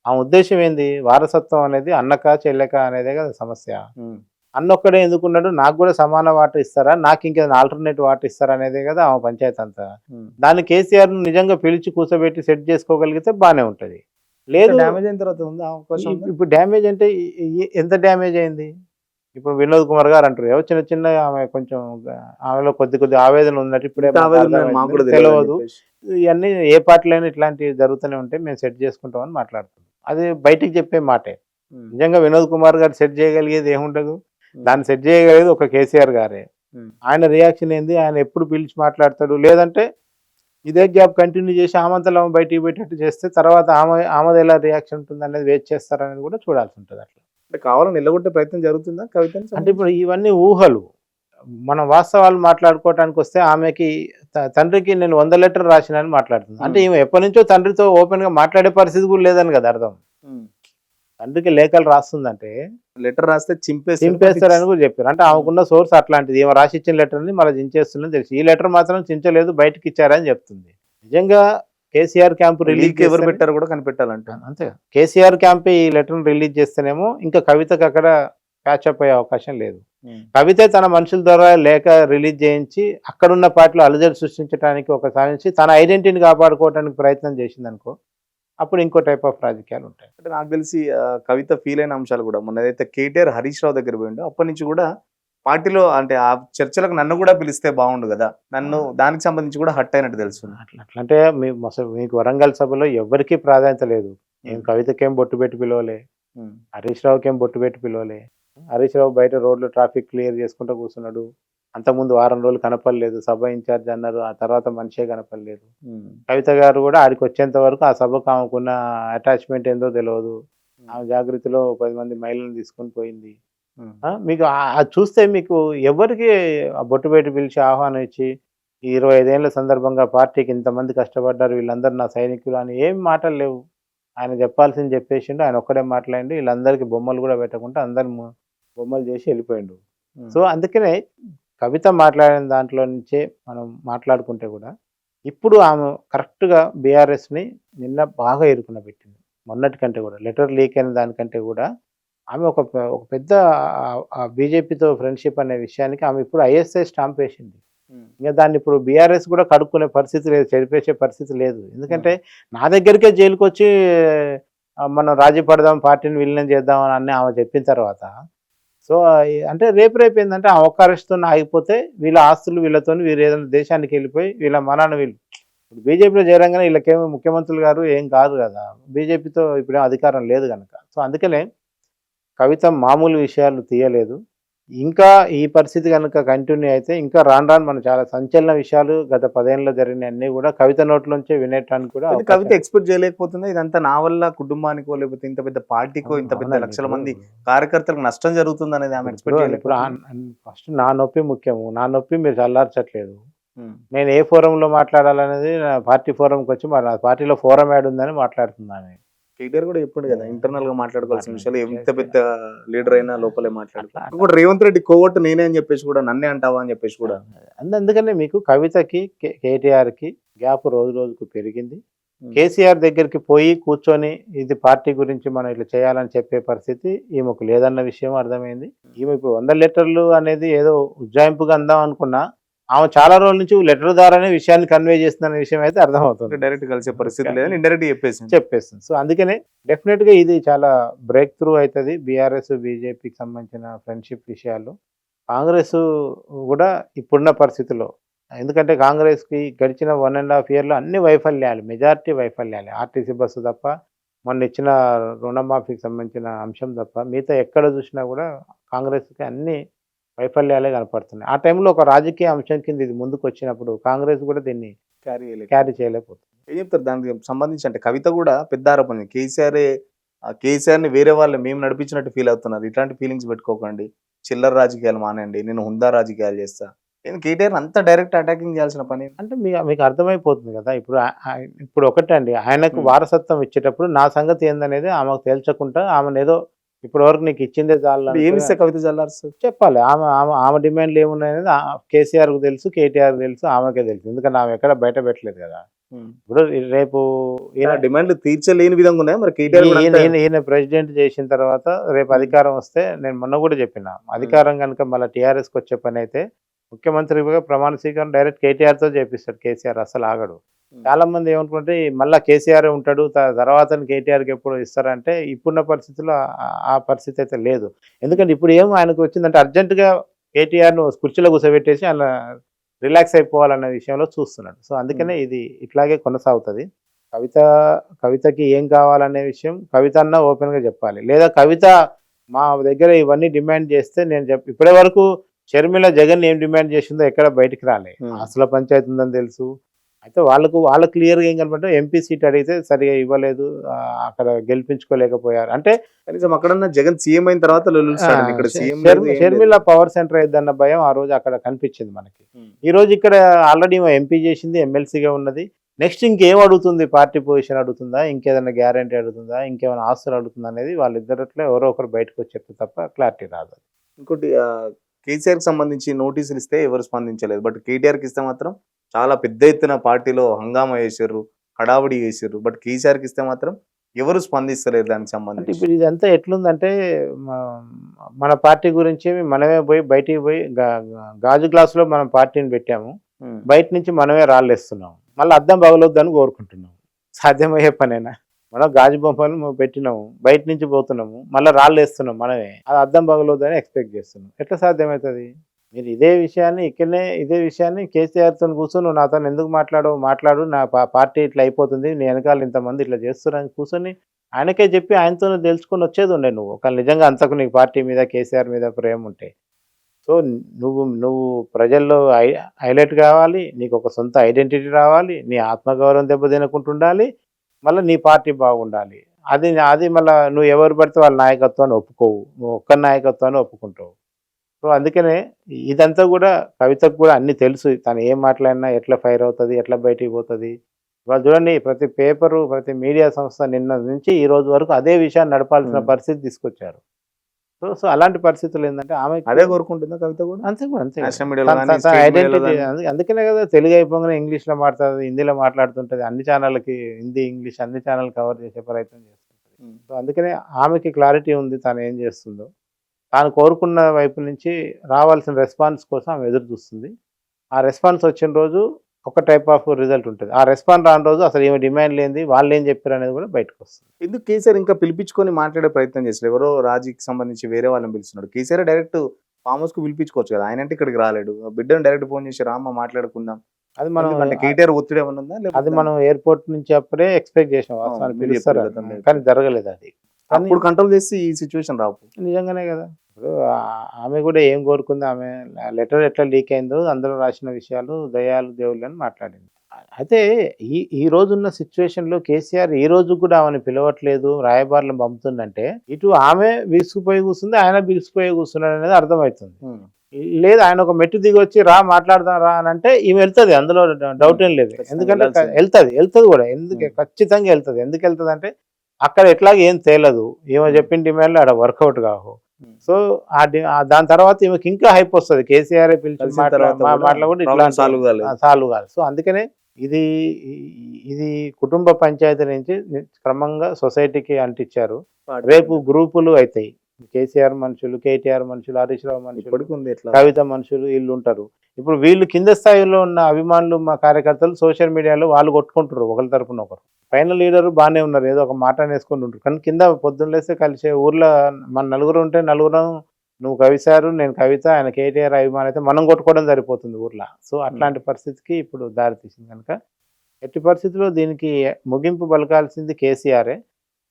ఆ ఉద్దేశం ఏంది, వారసత్వం అనేది అన్నక చెల్లెక అనేదే కదా సమస్య. అన్నొక్కడే ఎందుకున్నాడు, నాకు కూడా సమాన వాట ఇస్తారా, నాకు ఇంకేదైనా ఆల్టర్నేట్ వాట ఇస్తారా అనేదే కదా ఆమె పంచాయతీ అంతా. దాన్ని కేసీఆర్ నిజంగా పిలిచి కూర్చోబెట్టి సెట్ చేసుకోగలిగితే బాగానే ఉంటది. లేదు డ్యామేజ్ అయిన తర్వాత ఉందా అవకాశం ఉందా? ఇప్పుడు డ్యామేజ్ అంటే ఎంత డ్యామేజ్ అయింది. ఇప్పుడు వినోద్ కుమార్ గారు అంటారు ఏవో చిన్న ఆమె కొంచెం ఆమెలో కొద్ది ఆవేదన ఉందంటే ఇప్పుడే ఇంత ఆవేదన ఉందని మాకు కూడా తెలియదు. తెలియదు అని చెప్పేసి. ఇవన్నీ ఏ పార్టీలైనా ఇట్లాంటివి జరుగుతూనే ఉంటే మేము సెట్ చేసుకుంటామని మాట్లాడుతున్నాం. అది బయటికి చెప్పే మాటే. నిజంగా వినోద్ కుమార్ గారు సెట్ చేయగలిగేది ఏముండదు, దాన్ని సెట్ చేయగలిగేది ఒక కేసీఆర్ గారే. ఆయన రియాక్షన్ ఏంది, ఆయన ఎప్పుడు పిలిచి మాట్లాడతాడు, లేదంటే ఇదే గ్యాప్ కంటిన్యూ చేసి ఆమంతలో బయటికి పెట్టేట్టు చేస్తే తర్వాత ఆమెది ఎలా రియాక్షన్ ఉంటుంది అనేది వెయిట్ చేస్తారనేది కూడా చూడాల్సి ఉంటుంది. అట్లా అంటే కావాలని నిలగొట్టే ప్రయత్నం జరుగుతుందా కవిత? అంటే ఇప్పుడు ఇవన్నీ ఊహలు. మనం వాస్తవాలు మాట్లాడుకోవటానికి వస్తే ఆమెకి తండ్రికి నేను 100 లెటర్ రాసినని మాట్లాడుతుంది. అంటే ఈమె ఎప్పటి నుంచో తండ్రితో ఓపెన్ గా మాట్లాడే పరిస్థితి కూడా లేదని కదా అర్థం. తండ్రికి లేఖలు రాస్తుందంటే లెటర్ రాస్తే చింపేస్తారని కూడా చెప్పారు. అంటే ఆమెకున్న సోర్స్ అట్లాంటిది. ఈమె రాసి ఇచ్చిన లెటర్ ని మళ్ళీ చించేస్తుందని తెలిసి ఈ లెటర్ మాత్రం చించలేదు, బయటకి ఇచ్చారని చెప్తుంది. నిజంగా కేసీఆర్ క్యాంప్ రిలీజ్ ఎవరు పెట్టారు కూడా కనిపెట్టాలంట. అంతే, కేసీఆర్ క్యాంప్ ఈ లెటర్ రిలీజ్ చేస్తేనేమో ఇంకా కవితకు అక్కడ ప్యాచప్ అయ్యే అవకాశం లేదు. కవితే తన మనుషుల ద్వారా లేఖ రిలీజ్ చేయించి అక్కడున్న పార్టీలో అలజడి సృష్టించడానికి ఒక సాధించి తన ఐడెంటిటీని కాపాడుకోవడానికి ప్రయత్నం చేసింది అనుకో, అప్పుడు ఇంకో టైప్ ఆఫ్ రాజకీయాలు ఉంటాయి. అంటే నాకు తెలిసి కవిత ఫీల్ అయిన అంశాలు కూడా మొన్న ఏదైతే కేటీఆర్ హరీష్ రావు దగ్గర పోయిండో అప్పటి నుంచి కూడా పార్టీలో అంటే ఆ చర్చలకు నన్ను కూడా పిలిస్తే బాగుండు కదా, నన్ను దానికి సంబంధించి కూడా హట్ అయినట్టు తెలుస్తుంది. అట్లంటే మీకు వరంగల్ సభలో ఎవరికీ ప్రాధాన్యత లేదు. నేను కవితకేం బొట్టు పెట్టి పిలవలే, హరీష్ రావుకేం బొట్టు పెట్టి పిలవలే. హరీష్ రావు బయట రోడ్లు ట్రాఫిక్ క్లియర్ చేసుకుంటూ కూర్చున్నాడు. అంతకుముందు 6 రోజులు కనపడలేదు, సభ ఇన్ఛార్జ్ అన్నారు, ఆ తర్వాత మనిషే కనపడలేదు. కవిత గారు కూడా ఆడికి వచ్చేంత వరకు ఆ సభకు ఆమెకున్న అటాచ్మెంట్ ఏందో తెలియదు. ఆమె జాగృతిలో 10 మంది మహిళలను తీసుకొని పోయింది. మీకు అది చూస్తే మీకు ఎవరికి బొట్టు పెట్టి పిలిచి ఆహ్వానం ఇచ్చి 25 ఏళ్ల సందర్భంగా పార్టీకి ఇంతమంది కష్టపడ్డారు, వీళ్ళందరూ నా సైనికులు అని ఏం మాటలు లేవు. ఆయన చెప్పాల్సింది చెప్పేసిండు, ఆయన ఒక్కడే మాట్లాడిండు. వీళ్ళందరికీ బొమ్మలు కూడా పెట్టకుండా అందరు బొమ్మలు చేసి వెళ్ళిపోయిండు. సో అందుకనే కవిత మాట్లాడిన దాంట్లో నుంచే మనం మాట్లాడుకుంటే కూడా ఇప్పుడు ఆమె కరెక్ట్గా బీఆర్ఎస్ని నిన్న బాగా ఇరుకున పెట్టింది. మొన్నటి కంటే కూడా లెటర్ లీక్ అయిన దానికంటే కూడా ఆమె ఒక పెద్ద బీజేపీతో ఫ్రెండ్షిప్ అనే విషయానికి ఆమె ఇప్పుడు ఐఎస్ఐ స్టాంప్ వేసింది. ఇంకా దాన్ని ఇప్పుడు బీఆర్ఎస్ కూడా కడుక్కునే పరిస్థితి లేదు, చెరిపేసే పరిస్థితి లేదు. ఎందుకంటే నా దగ్గరికే జైలుకి వచ్చి మనం రాజీ పడదాం, పార్టీని విలీనం చేద్దాం అని ఆమె చెప్పిన తర్వాత సో అంటే రేపు ఏంటంటే ఆ ఒక్క అరెస్ట్తో ఆగిపోతే వీళ్ళ ఆస్తులు వీళ్ళతో వీరు ఏదైనా దేశానికి వెళ్ళిపోయి వీళ్ళ మనాన్ని వీళ్ళు ఇప్పుడు బీజేపీలో చేరంగానే వీళ్ళకేమో ముఖ్యమంత్రులు గారు ఏం కాదు కదా, బీజేపీతో ఇప్పుడేం అధికారం లేదు కనుక. సో అందుకనే కవిత మామూలు విషయాలు తీయలేదు. ఇంకా ఈ పరిస్థితి కనుక కంటిన్యూ అయితే ఇంకా రాను మనం చాలా సంచలన విషయాలు గత 10 ఏళ్ళలో జరిగిన అన్ని కూడా కవిత నోట్లోంచే వినేటానికి కూడా కవిత ఎక్స్పెక్ట్ చేయలేకపోతుంది. ఇదంతా నా వల్ల కుటుంబానికో లేకపోతే ఇంత పెద్ద పార్టీకో ఇంత పెద్ద లక్షల మంది కార్యకర్తలకు నష్టం జరుగుతుంది అనేది ఆమె ఎక్స్పెక్ట్ చేయలేదు. ఫస్ట్ నా నొప్పి ముఖ్యము, నా నొప్పి మీరు చల్లార్చట్లేదు. నేను ఏ ఫోరంలో మాట్లాడాలనేది పార్టీ ఫోరంకి వచ్చి పార్టీలో ఫోరం యాడ్ ఉందని మాట్లాడుతున్నాను. కేటీఆర్ కూడా చెప్పిండు కదా, ఇంటర్నల్ గా మాట్లాడుకోవాల్సిన విషయాలు ఎంత పెద్ద లీడర్ అయినా లోపలే మాట్లాడుతారు. కూడా రేవంత్ రెడ్డి కోవట్టు నేనే అని చెప్పేసి కూడా నన్నే అంటావా అని చెప్పేసి కూడా అందుకనే మీకు కవితకి కేటీఆర్ కి గ్యాప్ రోజుకు పెరిగింది. కేసీఆర్ దగ్గరికి పోయి కూర్చొని ఇది పార్టీ గురించి మనం ఇట్లా చేయాలని చెప్పే పరిస్థితి ఈమెకు లేదన్న విషయం అర్థమైంది. ఈమె ఇప్పుడు 100 లెటర్లు అనేది ఏదో ఉజ్జాయింపుగా అందాం అనుకున్నా ఆమె చాలా రోజుల నుంచి లెటర్ ద్వారానే విషయాన్ని కన్వే చేస్తుందనే విషయం అయితే అర్థమవుతుంది. డైరెక్ట్ కలిసే పరిస్థితి లేదని ఇండైరెక్ట్ చెప్పేస్తుంది. సో అందుకనే డెఫినెట్ గా ఇది చాలా బ్రేక్ త్రూ అవుతుంది బీఆర్ఎస్ బీజేపీకి సంబంధించిన ఫ్రెండ్షిప్ విషయాలు. కాంగ్రెస్ కూడా ఇప్పుడున్న పరిస్థితుల్లో, ఎందుకంటే కాంగ్రెస్ కి గడిచిన 1.5 year అన్ని వైఫల్యాలు, మెజారిటీ వైఫల్యాలు. ఆర్టీసీ బస్సు తప్ప, మొన్న ఇచ్చిన రుణమాఫీకి సంబంధించిన అంశం తప్ప మిగతా ఎక్కడ చూసినా కూడా కాంగ్రెస్కి అన్ని వైఫల్యాలే కనపడుతున్నాయి. ఆ టైంలో ఒక రాజకీయ అంశం కింద ఇది ముందుకు వచ్చినప్పుడు కాంగ్రెస్ కూడా దీన్ని క్యారీ చేయలేకపోతుంది. ఏం చెప్తారు దానికి సంబంధించి? అంటే కవిత కూడా పెద్ద ఆరోపణ, కేసీఆర్ ని వేరే వాళ్ళు మేము నడిపించినట్టు ఫీల్ అవుతున్నారు, ఇట్లాంటి ఫీలింగ్స్ పెట్టుకోకండి, చిల్లర రాజకీయాలు మానండి, నేను హుందా రాజకీయాలు చేస్తా. నేను కేటీఆర్ అంత డైరెక్ట్ అటాకింగ్ చేయాల్సిన పని ఏంటి? అంటే మీకు అర్థమైపోతుంది కదా. ఇప్పుడు ఒకటే అండి, ఆయనకు ఉమ్. వారసత్వం ఇచ్చేటప్పుడు నా సంగతి ఏందనేది ఆమెకు తేల్చకుండా ఆమెను ఏదో ఇప్పటి వరకు నీకు ఇచ్చిందే చాలు అంటే ఏమి ఇస్తే కవిత చల్లారు? చెప్పాలి. ఆమె డిమాండ్లు ఏమున్నాయనేది కేసీఆర్కు తెలుసు, కేటీఆర్కు తెలుసు, ఆమెకే తెలుసు. ఎందుకంటే ఆమె ఎక్కడ బయట పెట్టలేదు కదా. ఇప్పుడు రేపు డిమాండ్లు తీర్చలేని విధంగా ఉన్నాయి మరి కేటీఆర్ కూడా అంతే. ఈయన ప్రెసిడెంట్ చేసిన తర్వాత రేపు అధికారం వస్తే, నేను మొన్న కూడా చెప్పిన, అధికారం కనుక మళ్ళీ టీఆర్ఎస్కి వచ్చే పని అయితే ముఖ్యమంత్రిగా ప్రమాణ స్వీకారం డైరెక్ట్ కేటీఆర్తో చేపిస్తాడు. కేసీఆర్ అసలు ఆగడు. చాలా మంది ఏమనుకుంటే మళ్ళీ కేసీఆర్ ఉంటాడు, తర్వాత కేటీఆర్కి ఎప్పుడు ఇస్తారంటే ఇప్పుడున్న పరిస్థితుల్లో ఆ పరిస్థితి అయితే లేదు. ఎందుకంటే ఇప్పుడు ఏమో ఆయనకు వచ్చిందంటే అర్జెంటుగా కేటీఆర్ను కుర్చీలో కూర్చోబెట్టేసి అలా రిలాక్స్ అయిపోవాలన్న విషయంలో చూస్తున్నాడు. సో అందుకనే ఇది ఇట్లాగే కొనసాగుతుంది. కవితకి ఏం కావాలనే విషయం కవిత అన్న ఓపెన్గా చెప్పాలి. లేదా కవిత మా దగ్గర ఇవన్నీ డిమాండ్ చేస్తే నేను ఇప్పటి వరకు షర్మిల జగన్ ఏం డిమాండ్ చేసిందో ఎక్కడ బయటికి రాలే. అసలు పంచాయతీ ఉందని తెలుసు. అయితే వాళ్ళకు క్లియర్గా ఏం కనపడ్డా, ఎంపీ సీట్ అడిగితే సరిగా ఇవ్వలేదు, అక్కడ గెలిపించుకోలేకపోయారు. అంటే కనీసం అక్కడన్నా జగన్ సీఎం అయిన తర్వాత ఇక్కడ షర్మిల పవర్ సెంటర్ అయిందన్న భయం ఆ రోజు అక్కడ కనిపించింది మనకి. ఈ రోజు ఇక్కడ ఆల్రెడీ ఎంపీ చేసింది, ఎమ్మెల్సీగా ఉన్నది. నెక్స్ట్ ఇంకేం అడుగుతుంది? పార్టీ పొజిషన్ అడుగుతుందా, ఇంకేదైనా గ్యారంటీ అడుగుతుందా, ఇంకేమైనా ఆస్తులు అడుగుతుందా అనేది వాళ్ళిద్దరిలో ఎవరో ఒకరు బయటకు వచ్చి చెప్తే తప్ప క్లారిటీ రాదు. ఇంకోటి, కేసీఆర్కి సంబంధించి నోటీసులు ఇస్తే ఎవరు స్పందించలేదు, బట్ కేటీఆర్కి ఇస్తే మాత్రం చాలా పెద్ద ఎత్తున పార్టీలో హంగామా చేసారు, హడావుడి చేసారు. బట్ కేసీఆర్కి ఇస్తే మాత్రం ఎవరు స్పందిస్తలేరు దానికి సంబంధించి. ఇప్పుడు ఇదంతా ఎట్లుందంటే మన పార్టీ గురించి మనమే పోయి బయటికి పోయి గాజు గ్లాసులో మనం పార్టీని పెట్టాము, బయట నుంచి మనమే రాళ్ళేస్తున్నాం, మళ్ళీ అద్దం పగలొద్దని కోరుకుంటున్నాం. సాధ్యమయ్యే పనేనా? మనం గాజు బొమ్మలు పెట్టినాము, బయట నుంచి పోతున్నాము, మళ్ళీ రాళ్ళు వేస్తున్నాం మనమే, అది అద్దం పగలొద్దని ఎక్స్పెక్ట్ చేస్తున్నాం. ఎట్లా సాధ్యమవుతుంది? మీరు ఇదే విషయాన్ని కేసీఆర్తో కూర్చొని నువ్వు నాతో ఎందుకు మాట్లాడు, నా పార్టీ ఇట్లా అయిపోతుంది, నీ వెనకాల ఇంతమంది ఇట్లా చేస్తున్నారని కూర్చొని ఆయనకే చెప్పి ఆయనతోనే తెలుసుకొని వచ్చేది ఉండే. నువ్వు ఒక నిజంగా అంతకు నీకు పార్టీ మీద కేసీఆర్ మీద ప్రేమ ఉంటే. సో నువ్వు ప్రజల్లో హైలైట్ కావాలి, నీకు ఒక సొంత ఐడెంటిటీ రావాలి, నీ ఆత్మగౌరవం దెబ్బతినకుంటుండాలి, మళ్ళీ నీ పార్టీ బాగుండాలి. అది మళ్ళీ నువ్వు ఎవరు పడితే వాళ్ళ నాయకత్వాన్ని ఒప్పుకోవు, నువ్వు ఒక్క నాయకత్వాన్ని ఒప్పుకుంటావు. సో అందుకనే ఇదంతా కూడా కవితకు కూడా అన్నీ తెలుసు. తను ఏం మాట్లాడినా ఎట్లా ఫైర్ అవుతుంది, ఎట్లా బయటికి పోతుంది. ఇవాళ చూడండి, ప్రతి పేపరు, ప్రతి మీడియా సంస్థ నిన్న నుంచి ఈ రోజు వరకు అదే విషయాన్ని నడపాల్సిన పరిస్థితి తీసుకొచ్చారు. సో అలాంటి పరిస్థితులు ఏంటంటే ఆమె అదే కోరుకుంటుందా కవిత కూడా? అంతే ఐడెంటిటీ. అందుకనే కదా తెలుగు అయిపోగానే ఇంగ్లీష్లో మాట్లాడుతుంది, హిందీలో మాట్లాడుతుంటుంది, అన్ని ఛానళ్ళకి హిందీ ఇంగ్లీష్ అన్ని ఛానల్ కవర్ చేసే ప్రయత్నం చేస్తుంది. సో అందుకనే ఆమెకి క్లారిటీ ఉంది తాను ఏం చేస్తుందో. తాను కోరుకున్న వైపు నుంచి రావాల్సిన రెస్పాన్స్ కోసం ఆమె ఎదురు చూస్తుంది. ఆ రెస్పాన్స్ వచ్చిన రోజు ఒక టైప్ ఆఫ్ రిజల్ట్ ఉంటుంది. ఆ రెస్పాన్స్ రాని రోజు అసలు ఏమి డిమాండ్ లేనిది, వాళ్ళు ఏం చెప్పారు అనేది కూడా బయటకు వస్తుంది. ఎందుకు కేసీఆర్ ఇంకా పిలిపించుకొని మాట్లాడే ప్రయత్నం చేస్తారు? ఎవరో రాజీకి సంబంధించి వేరే వాళ్ళని పిలుస్తున్నాడు. కేసీఆర్ డైరెక్ట్ ఫామ్ హౌస్ కు పిలిపించుకోవచ్చు కదా, ఆయన అంటే ఇక్కడికి రాలేడు. బిడ్డను డైరెక్ట్ ఫోన్ చేసి రామ్మ మాట్లాడుకుందాం, అది మనం అంటే కేటీఆర్ ఒత్తిడి ఏమన్నా ఉందా? అది మనం ఎయిర్పోర్ట్ నుంచి అప్పుడే ఎక్స్పెక్ట్ చేసాం, పిలుస్తారు, కానీ జరగలేదు. అది అప్పుడు కంట్రోల్ చేసి ఈ సిచ్యువేషన్ రావు. నిజంగానే కదా. ఇప్పుడు ఆమె కూడా ఏం కోరుకుంది, ఆమె లెటర్ ఎట్లా లీక్ అయిందో అందులో రాసిన విషయాలు దయాలు దేవుళ్ళు అని మాట్లాడింది. అయితే ఈ రోజున్న సిచ్యువేషన్లో కేసీఆర్ ఈ రోజు కూడా ఆమెను పిలవట్లేదు, రాయబారులను పంపుతుందంటే ఇటు ఆమె బిగుసుకుపోయి కూర్చుంది, ఆయన బిగుసుకుపోయి కూర్చున్నాడు అనేది అర్థమవుతుంది. లేదు, ఆయన ఒక మెట్టు దిగి వచ్చి మాట్లాడదాం రా అని అంటే ఈమె వెళ్తుంది, అందులో డౌట్ ఏం లేదు. ఎందుకంటే వెళ్తుంది కూడా, ఖచ్చితంగా వెళ్తుంది. ఎందుకు వెళ్తుంది అంటే అక్కడ ఎట్లాగే ఏం తేలదు, ఈమె చెప్పిన డిమాండ్లు ఆడ వర్కౌట్ కావు. సో దాని తర్వాత ఈమెకి ఇంకా హైప్ వస్తుంది, కేసీఆర్ పిలిచి మాటలు కూడా ఇట్లా సాల్వ్ కాదు. సో అందుకనే ఇది కుటుంబ పంచాయతీ నుంచి క్రమంగా సొసైటీకి అంటించారు. రేపు గ్రూపులు అవుతాయి, కేసీఆర్ మనుషులు, కేటీఆర్ మనుషులు, హరీష్ రావు మనుషులు, కవిత మనుషులు, వీళ్ళు ఉంటారు. ఇప్పుడు వీళ్ళు కింద స్థాయిలో ఉన్న అభిమానులు, మా కార్యకర్తలు సోషల్ మీడియాలో వాళ్ళు కొట్టుకుంటారు ఒకరి తరపున ఒకరు. పైన లీడరు బాగానే ఉన్నారు, ఏదో ఒక మాట వేసుకొని ఉంటారు, కానీ కింద పొద్దున్న లేస్తే కలిసే ఊర్లో మన నలుగురు ఉంటే నలుగురు, నువ్వు కవిసారు, నేను కవిత, ఆయన కేటీఆర్ అభిమాని అయితే మనం కొట్టుకోవడం సరిపోతుంది ఊర్లో. సో అట్లాంటి పరిస్థితికి ఇప్పుడు దారి తీసింది. కనుక ఎట్టి పరిస్థితుల్లో దీనికి ముగింపు పలకాల్సింది కేసీఆరే.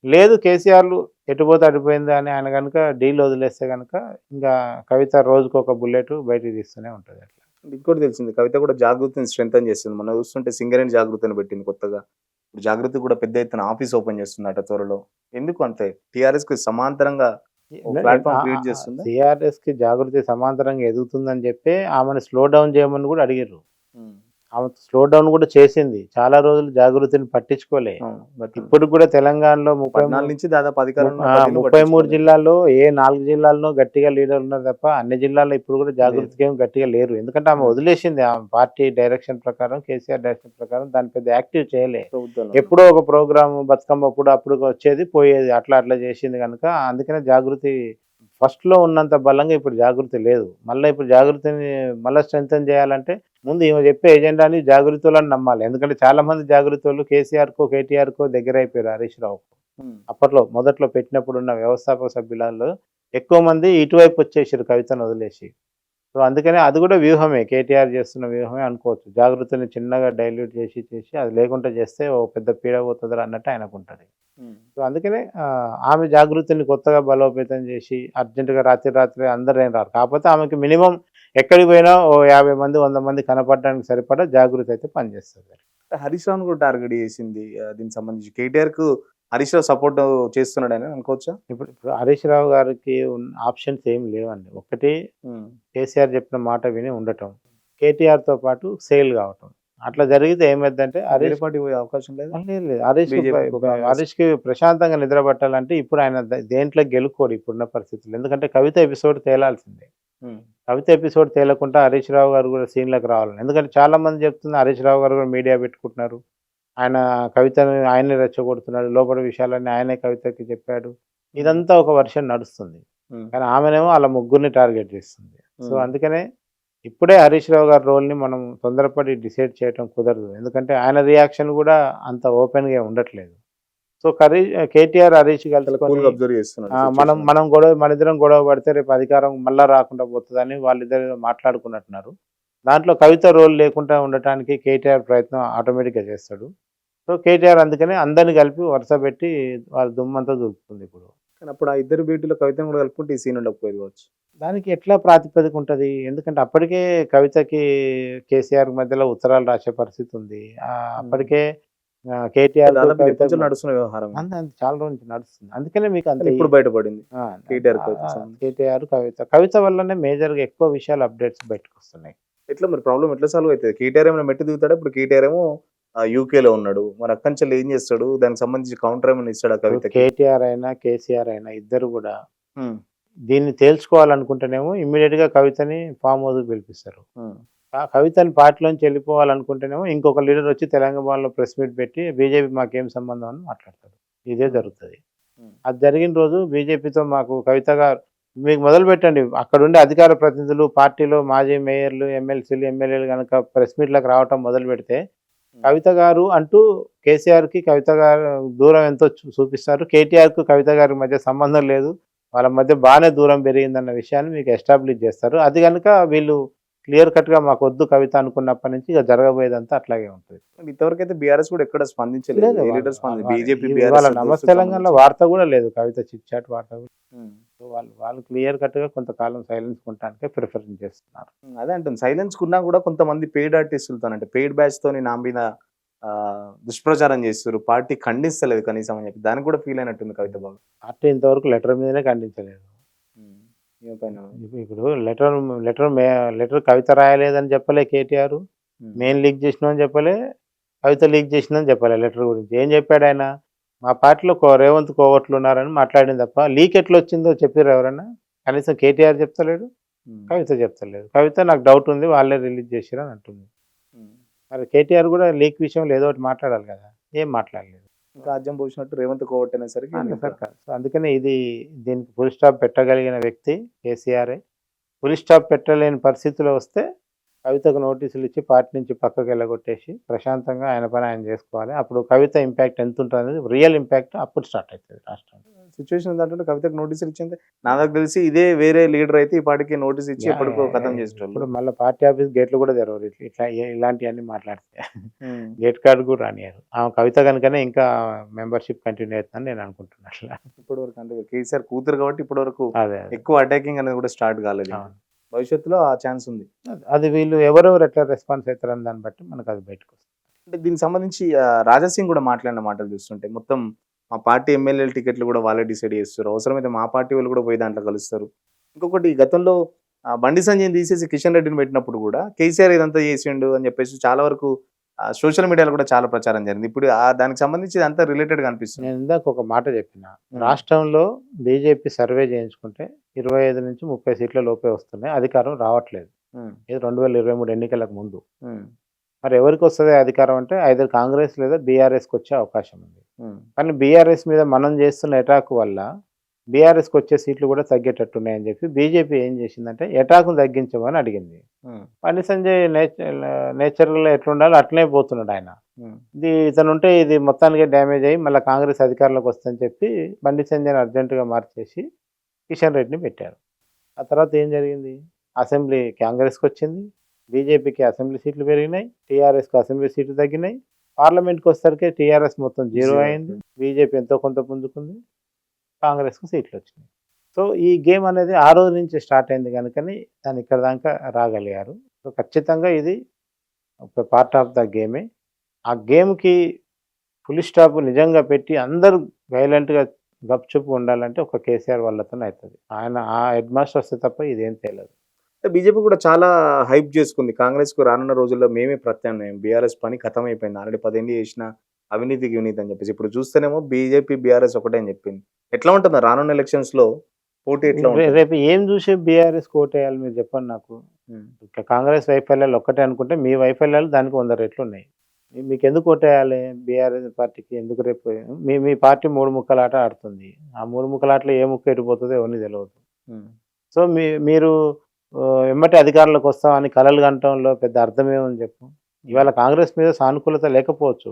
లేదు కేసీఆర్లు ఎటుపోతే అడిపోయింది అని ఆయన కనుక డీల్ వదిలేస్తే కనుక ఇంకా కవిత రోజుకు ఒక బుల్లెట్ బయటికి తీస్తూనే ఉంటుంది అట్లా. ఇంకోటి తెలిసింది, కవిత కూడా జాగృతిని స్ట్రెంథన్ చేస్తుంది. మనం చూస్తుంటే సింగరేణి జాగృతిని పెట్టింది కొత్తగా. ఇప్పుడు జాగృతి కూడా పెద్ద ఎత్తున ఆఫీస్ ఓపెన్ చేస్తుందట త్వరలో. ఎందుకు అంతే టీఆర్ఎస్ కి సమాంతరంగా ప్లాట్ఫామ్ క్రియేట్ చేస్తుందా? టీఆర్ఎస్కి జాగృతి సమాంతరంగా ఎదుగుతుందని చెప్పి ఆమెను స్లో డౌన్ చేయమని కూడా అడిగారు. ఆమె స్లో డౌన్ కూడా చేసింది. చాలా రోజులు జాగృతిని పట్టించుకోలే. ఇప్పుడు కూడా తెలంగాణలో 14 నుంచి దాదాపు అధికారంలో 33 జిల్లాల్లో ఏ 4 జిల్లాల్లో గట్టిగా లీడర్ ఉన్నారు తప్ప అన్ని జిల్లాల్లో ఇప్పుడు కూడా జాగృతికి ఏం గట్టిగా లేరు. ఎందుకంటే ఆమె వదిలేసింది ఆ పార్టీ డైరెక్షన్ ప్రకారం, కేసీఆర్ డైరెక్షన్ ప్రకారం దాని పెద్ద యాక్టివ్ చేయలే. ఎప్పుడో ఒక ప్రోగ్రామ్ బతుకమ్మ అప్పుడు వచ్చేది పోయేది అట్లా చేసింది కనుక అందుకనే జాగృతి ఫస్ట్ లో ఉన్నంత బలంగా ఇప్పుడు జాగృతి లేదు. మళ్ళీ ఇప్పుడు జాగృతిని మళ్ళీ స్ట్రెంథన్ చేయాలంటే ముందు ఈమె చెప్పే ఎజెండాని జాగృతులను నమ్మాలి. ఎందుకంటే చాలా మంది జాగృతులు కేసీఆర్కో కేటీఆర్కో దగ్గర అయిపోయారు. హరీష్ రావుకు అప్పట్లో మొదట్లో పెట్టినప్పుడు ఉన్న వ్యవస్థాపక సభ్యులలో ఎక్కువ మంది ఇటువైపు వచ్చేసారు కవితను వదిలేసి. సో అందుకనే అది కూడా వ్యూహమే, కేటీఆర్ చేస్తున్న వ్యూహమే అనుకోవచ్చు. జాగృతిని చిన్నగా డైల్యూట్ చేసి అది లేకుండా చేస్తే ఓ పెద్ద పీడ పోతుందా అన్నట్టు ఆయనకు ఉంటుంది. సో అందుకనే ఆమె జాగృతిని కొత్తగా బలోపేతం చేసి అర్జెంటుగా రాత్రి అందరూ ఏం రారు. కాకపోతే ఆమెకి మినిమం ఎక్కడికి పోయినా ఓ 50 మంది 100 మంది కనపడడానికి సరిపడా జాగృతి అయితే పనిచేస్తుంది. హరీష్ రావు కూడా టార్గెట్ చేసింది దీనికి సంబంధించి. కేటీఆర్ కు హరీష్ రావు సపోర్ట్ చేస్తున్నాడని అనుకోవచ్చా? ఇప్పుడు హరీష్ రావు గారికి ఆప్షన్స్ ఏం లేవండి. ఒకటి కేసీఆర్ చెప్పిన మాట విని ఉండటం, కేటీఆర్ తో పాటు సేల్ కావటం. అట్లా జరిగితే ఏమైందంటే అవకాశం లేదు. హరీష్ కి ప్రశాంతంగా నిద్ర పట్టాలంటే ఇప్పుడు ఆయన దేంట్లో గెలుకోడు ఇప్పుడున్న పరిస్థితులు. ఎందుకంటే కవిత ఎపిసోడ్ తేలాల్సిందే. కవిత ఎపిసోడ్ తేలకుండా హరీష్ రావు గారు కూడా సీన్లకు రావాలని. ఎందుకంటే చాలా మంది చెప్తున్నారు హరీష్ రావు గారు కూడా మీడియా పెట్టుకుంటున్నారు, ఆయన కవితను ఆయనే రెచ్చగొడుతున్నాడు, లోపల విషయాలన్నీ ఆయనే కవితకి చెప్పాడు. ఇదంతా ఒక వర్షన్ నడుస్తుంది. కానీ ఆమెనేమో అలా ముగ్గురిని టార్గెట్ చేస్తుంది. సో అందుకనే ఇప్పుడే హరీష్ రావు గారి రోల్ని మనం తొందరపడి డిసైడ్ చేయడం కుదరదు. ఎందుకంటే ఆయన రియాక్షన్ కూడా అంత ఓపెన్గా ఉండట్లేదు. సో కేటీఆర్ హరీష్ మనిద్దరం గొడవ పడితే రేపు అధికారం మళ్ళా రాకుండా పోతుందని వాళ్ళిద్దరు మాట్లాడుకున్నట్టున్నారు. దాంట్లో కవిత రోల్ లేకుండా ఉండటానికి కేటీఆర్ ప్రయత్నం ఆటోమేటిక్గా చేస్తాడు. సో కేటీఆర్ అందుకనే అందరిని కలిపి వరుస పెట్టి వాళ్ళ దుమ్మంతా దొరుకుతుంది ఇప్పుడు. కానీ అప్పుడు ఆ ఇద్దరు బీటీలో కవితను కూడా కలుపుకుంటే ఈ సీన్ ఉండకపోయేది కావచ్చు. దానికి ఎట్లా ప్రాతిపదిక ఉంటుంది? ఎందుకంటే అప్పటికే కవితకి కేసీఆర్ మధ్యలో ఉత్తరాలు రాసే పరిస్థితి ఉంది. అప్పటికే కేటీఆర్ నడుస్తున్న వ్యవహారం చాలా రోజు నుంచి నడుస్తుంది. అందుకనే మీకు అంత ఇప్పుడు బయటపడింది కేటీఆర్ కవిత వల్లనే మేజర్ గా ఎక్కువ విషయాలు అప్డేట్స్ బయటకు వస్తున్నాయి. ఎట్లా మరి ప్రాబ్లం ఎట్లా సాల్వ్ అవుతుంది? కేటీఆర్ ఏమైనా మెట్టు దిగుతాడా? ఇప్పుడు కేటీఆర్ ఏమో యూకేలో ఉన్నాడు, మరి అక్కడి నుంచి ఏం చేస్తాడు? దానికి సంబంధించి కౌంటర్ ఏమైనా ఇస్తాడా కవిత? కేటీఆర్ అయినా కేసీఆర్ అయినా ఇద్దరు కూడా దీన్ని తేల్చుకోవాలనుకుంటేనేమో ఇమ్మీడియట్ గా కవితని ఫామ్ హౌస్ పిలిపిస్తారు. కవితని పార్టీలోంచి వెళ్ళిపోవాలనుకుంటేనేమో ఇంకొక లీడర్ వచ్చి తెలంగాణలో ప్రెస్ మీట్ పెట్టి బీజేపీ మాకేం సంబంధం అని మాట్లాడతారు. ఇదే జరుగుతుంది. అది జరిగిన రోజు బీజేపీతో మాకు కవిత గారు మీకు మొదలు పెట్టండి, అక్కడ ఉండే అధికార ప్రతినిధులు పార్టీలో మాజీ మేయర్లు ఎమ్మెల్సీలు ఎమ్మెల్యేలు కనుక ప్రెస్ మీట్లకు రావటం మొదలు పెడితే కవిత గారు అంటూ కేసీఆర్కి కవిత గారు దూరం ఎంతో చూపిస్తారు. కేటీఆర్కు కవిత గారి మధ్య సంబంధం లేదు, వాళ్ళ మధ్య బాగానే దూరం పెరిగిందన్న విషయాన్ని మీకు ఎస్టాబ్లిష్ చేస్తారు. అది కనుక వీళ్ళు క్లియర్ కట్ గా మాకు వద్దు కవిత అనుకున్నప్పటి నుంచి ఇక జరగబోయేదంతా అట్లాగే ఉంటుంది. ఇంతవరకు అయితే బీఆర్ఎస్ కూడా ఎక్కడ స్పందించలేదు. నమస్తే తెలంగాణలో వార్త కూడా లేదు, కవిత చిట్ చాట్ వార్త కూడా. వాళ్ళు క్లియర్ కట్ గా కొంతకాలం సైలెన్స్ ఉండటానికే ప్రిఫరెన్స్ చేస్తున్నారు. అదే అంటుంది, సైలెన్స్ కున్నా కూడా కొంతమంది పెయిడ్ ఆర్టిస్టులతో అంటే పెయిడ్ బ్యాచ్ తోని నా మీద దుష్ప్రచారం చేస్తారు, పార్టీ ఖండిస్తలేదు కనీసం అని చెప్పి దానికి కూడా ఫీల్ అయినట్టుంది కవిత బాబు. పార్టీ ఇంతవరకు లెటర్ మీదనే ఖండించలేదు. ఇప్పుడు లెటర్ కవిత రాయలేదని చెప్పలే కేటీఆర్, మెయిన్ లీక్ చేసినామని చెప్పలే, కవిత లీక్ చేసిందని చెప్పలే. లెటర్ గురించి ఏం చెప్పాడు ఆయన? మా పార్టీలో రేవంత్ కోవట్లు ఉన్నారని మాట్లాడింది తప్ప లీక్ ఎట్లా వచ్చిందో చెప్పారు ఎవరన్నా? కనీసం కేటీఆర్ చెప్తలేడు, కవిత చెప్తలేదు. కవిత నాకు డౌట్ ఉంది వాళ్ళే రిలీజ్ చేసిరు అని అంటుంది. మరి కేటీఆర్ కూడా లీక్ విషయంలో ఏదో ఒకటి మాట్లాడాలి కదా, ఏం మాట్లాడలేదు. రాజ్యం పోసినట్టు రేవంత్ కోవట్ అనేసరికి సో అందుకనే దీనికి ఫుల్ స్టాప్ పెట్టగలిగిన వ్యక్తి కేసీఆర్. ఫుల్ స్టాప్ పెట్టలేని పరిస్థితిలో వస్తే కవితకు నోటీసులు ఇచ్చి పార్టీ నుంచి పక్కకి వెళ్ళగొట్టేసి ప్రశాంతంగా ఆయన పని ఆయన చేసుకోవాలి. అప్పుడు కవిత ఇంపాక్ట్ ఎంత ఉంటుంది అనేది రియల్ ఇంపాక్ట్ అప్పుడు స్టార్ట్ అవుతుంది రాష్ట్రంలో. సిచ్యువేషన్ ఏంటంటే కవితకు నోటీసులు ఇచ్చింది నాకు తెలిసి ఇదే వేరే లీడర్ అయితే ఈ పాటికి నోటీస్ ఇచ్చి ఎప్పటికో కథం చేసేటోళ్ళు. ఇప్పుడు మళ్ళీ పార్టీ ఆఫీస్ గేట్లు కూడా తెరవరు ఇట్లా ఇలాంటివన్నీ మాట్లాడితే గేట్ కార్డు కూడా రానియారు. ఆమె కవిత కనుకనే ఇంకా మెంబర్షిప్ కంటిన్యూ అవుతుందని నేను అనుకుంటున్నాను. అట్లా ఇప్పటి వరకు అంటే కేసీఆర్ కూతురు కాబట్టి ఇప్పటి వరకు అదే ఎక్కువ అటాకింగ్ అనేది కూడా స్టార్ట్ కాలేదు. అవును. భవిష్యత్తులో ఆ ఛాన్స్ ఉంది. అది వీళ్ళు ఎవరెవరు ఎట్లా రెస్పాన్స్ అవుతారని దాన్ని బట్టి మనకు అది బయటకు వస్తుంది. అంటే దీనికి సంబంధించి రాజాసింగ్ కూడా మాట్లాడిన మాటలు చూస్తుంటే మొత్తం మా పార్టీ ఎమ్మెల్యేల టికెట్లు కూడా వాళ్ళే డిసైడ్ చేస్తారు, అవసరమైతే మా పార్టీ వాళ్ళు కూడా పోయి దాంట్లో కలుస్తారు. ఇంకొకటి గతంలో బండి సంజయ్ తీసేసి కిషన్ రెడ్డిని పెట్టినప్పుడు కూడా కేసీఆర్ ఇదంతా చేసిండు అని చెప్పేసి చాలా వరకు సోషల్ మీడియాలో కూడా చాలా ప్రచారం జరిగింది. ఇప్పుడు దానికి సంబంధించి ఇదంతా రిలేటెడ్ గా అనిపిస్తుంది. నేను ఇందాక ఒక మాట చెప్పిన, రాష్ట్రంలో బీజేపీ సర్వే చేయించుకుంటే 25 నుంచి 30 సీట్ల లోపే వస్తున్నాయి, అధికారం రావట్లేదు. ఇది 2023 ఎన్నికలకు ముందు. మరి ఎవరికి వస్తుంది అధికారం అంటే ఐదర్ కాంగ్రెస్ లేదా బీఆర్ఎస్కి వచ్చే అవకాశం ఉంది. కానీ బీఆర్ఎస్ మీద మనం చేస్తున్న అటాక్ వల్ల బీఆర్ఎస్కి వచ్చే సీట్లు కూడా తగ్గేటట్టున్నాయని చెప్పి బీజేపీ ఏం చేసిందంటే అటాక్ను తగ్గించమని అడిగింది. బండి సంజయ్ నేచురల్గా ఎట్లుండాలో అట్లనే పోతున్నాడు ఆయన. ఇతను ఉంటే ఇది మొత్తానికి డ్యామేజ్ అయ్యి మళ్ళీ కాంగ్రెస్ అధికారంలోకి వస్తుందని చెప్పి బండి సంజయ్ని అర్జెంటుగా మార్చేసి కిషన్ రెడ్డిని పెట్టారు. ఆ తర్వాత ఏం జరిగింది, అసెంబ్లీ కాంగ్రెస్కి వచ్చింది, బీజేపీకి అసెంబ్లీ సీట్లు పెరిగినాయి, టీఆర్ఎస్కి అసెంబ్లీ సీట్లు తగ్గినాయి, పార్లమెంట్కి వచ్చేసరికి టీఆర్ఎస్ మొత్తం 0 అయింది, బీజేపీ ఎంతో కొంత పుంజుకుంది, కాంగ్రెస్కు సీట్లు వచ్చినాయి. సో ఈ గేమ్ అనేది ఆ రోజు నుంచి స్టార్ట్ అయింది కనుకని దాన్ని ఇక్కడ దాకా రాగలిగారు. సో ఖచ్చితంగా ఇది ఒక పార్ట్ ఆఫ్ ద గేమే. ఆ గేమ్కి ఫుల్ స్టాప్ నిజంగా పెట్టి అందరూ వైలెంట్గా గప్చుప్పు ఉండాలంటే ఒక కేసీఆర్ వల్లతోనే అవుతుంది. ఆయన ఆ హెడ్ మాస్టర్ వస్తే తప్ప ఇదేం తెలియదు. బీజేపీ కూడా చాలా హైప్ చేసుకుంది, కాంగ్రెస్ కు రానున్న రోజుల్లో మేమే ప్రత్యామ్నాయం, బీఆర్ఎస్ పని ఖతం అయిపోయింది, ఆల్రెడీ 10 ఏళ్ళు చేసిన అవినీతికి వినీతి అని చెప్పేసి. ఇప్పుడు చూస్తేనేమో బీజేపీ బీఆర్ఎస్ ఒకటే అని చెప్పింది. ఎట్లా ఉంటుంది రానున్న ఎలక్షన్స్ లో పోటీ ఎట్లా ఉంటుంది? రేపు ఏం చూసి బీఆర్ఎస్ కోటేయాలి మీరు చెప్పండి నాకు. ఇట్లా కాంగ్రెస్ వైఫల్యాలు ఒక్కటే అనుకుంటే మీ వైఫల్యాలు దానికి 100 రెట్లు ఉన్నాయి. మీకు ఎందుకు ఓటేయాలి బీఆర్ఎస్ పార్టీకి? ఎందుకు రేపు మీ పార్టీ 3 ముక్కల ఆట ఆడుతుంది. ఆ 3 ముక్కల ఆటలో ఏ ముక్క ఎటుపోతుందో ఎవరిని తెలియదు. సో మీరు ఎమ్మటి అధికారంలోకి వస్తామని కలలు కంటంలో పెద్ద అర్థమేమని చెప్పు. ఇవాళ కాంగ్రెస్ మీద సానుకూలత లేకపోవచ్చు,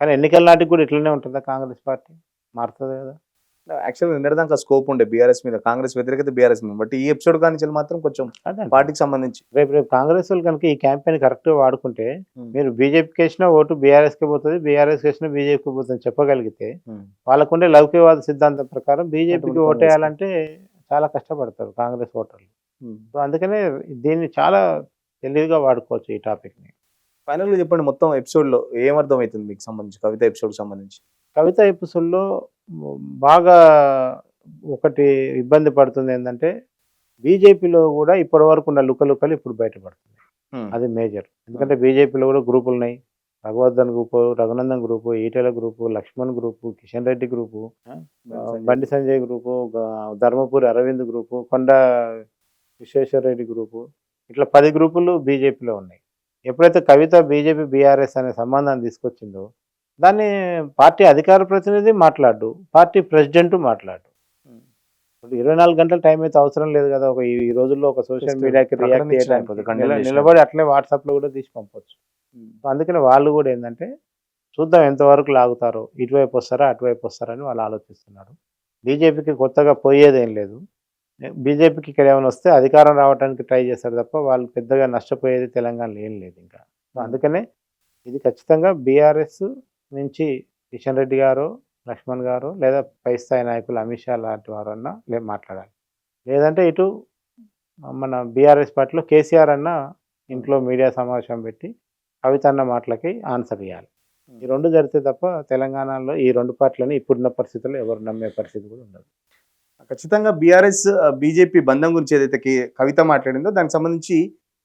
కానీ ఎన్నికల నాటికి కూడా ఇట్లనే ఉంటుందా కాంగ్రెస్ పార్టీ? మారుతుంది కదా. యాక్చువల్గా నిన్నటిదాకా స్కోప్ ఉండే బీఆర్ఎస్ మీద, కాంగ్రెస్ వ్యతిరేకత బీఆర్ఎస్ మీద, బట్ ఈ ఎపిసోడ్ కానీ మాత్రం కొంచెం పార్టీకి సంబంధించి రేపు కాంగ్రెస్ వాళ్ళు కనుక ఈ క్యాంపెయిన్ కరెక్ట్గా వాడుకుంటే మీరు బీజేపీకి వేసిన ఓటు బీఆర్ఎస్కి పోతుంది, బీఆర్ఎస్కి వేసిన బీజేపీకి పోతుంది చెప్పగలిగితే వాళ్ళకుండే లౌకికవాద సిద్ధాంతం ప్రకారం బీజేపీకి ఓటేయాలంటే చాలా కష్టపడతారు కాంగ్రెస్ ఓటర్లు. సో అందుకనే దీన్ని చాలా తెలివిగా వాడుకోవచ్చు ఈ టాపిక్ని. ఫైనల్గా చెప్పండి, మొత్తం ఎపిసోడ్లో ఏమర్థం అవుతుంది మీకు సంబంధించి, కవిత ఎపిసోడ్ సంబంధించి? కవిత ఎపిసోడ్లో బాగా ఒకటి ఇబ్బంది పడుతుంది ఏంటంటే బీజేపీలో కూడా ఇప్పటి వరకు ఉన్న లుకలు ఇప్పుడు బయటపడుతుంది. అది మేజర్. ఎందుకంటే బీజేపీలో కూడా గ్రూపులు ఉన్నాయి, Raghuvardhan group, Raghunandan group, Etela group, Laxman group, Kishan Reddy group, Bandi Sanjay group, Dharmapuri Arvind group, Konda Vishweshwar Reddy group, ఇట్లా 10 గ్రూపులు బీజేపీలో ఉన్నాయి. ఎప్పుడైతే కవిత బీజేపీ బీఆర్ఎస్ అనే సంబంధాన్ని తీసుకొచ్చిందో దాన్ని పార్టీ అధికార ప్రతినిధి మాట్లాడు, పార్టీ ప్రెసిడెంట్ మాట్లాడు. ఇప్పుడు 24 గంటల టైం అయితే అవసరం లేదు కదా. ఈ రోజుల్లో ఒక సోషల్ మీడియాకి రియాక్ట్ చేయడానికి నిలబడి అట్లే వాట్సాప్లో కూడా తీసి పంపొచ్చు. అందుకని వాళ్ళు కూడా ఏంటంటే చూద్దాం ఎంతవరకు లాగుతారో, ఇటువైపు వస్తారా అటువైపు వస్తారా అని వాళ్ళు ఆలోచిస్తున్నారు. బీజేపీకి కొత్తగా పోయేదేం లేదు. బీజేపీకి ఇక్కడ ఏమైనా వస్తే అధికారం రావడానికి ట్రై చేస్తారు తప్ప వాళ్ళు పెద్దగా నష్టపోయేది తెలంగాణలో ఏం లేదు ఇంకా. అందుకనే ఇది ఖచ్చితంగా బీఆర్ఎస్ నుంచి కిషన్ రెడ్డి గారు, లక్ష్మణ్ గారు లేదా పై స్థాయి నాయకులు అమిత్ షా లాంటి వారన్నా మాట్లాడాలి. లేదంటే ఇటు మన బీఆర్ఎస్ పార్టీలో కేసీఆర్ అన్న ఇంట్లో మీడియా సమావేశం పెట్టి కవిత అన్న మాటలకి ఆన్సర్ ఇవ్వాలి. ఈ 2 జరిగితే తప్ప తెలంగాణలో ఈ 2 పార్టీలని ఇప్పుడున్న పరిస్థితుల్లో ఎవరు నమ్మే పరిస్థితి కూడా ఉండదు. ఖచ్చితంగా బీఆర్ఎస్ బీజేపీ బంధం గురించి ఏదైతే కవిత మాట్లాడిందో దానికి సంబంధించి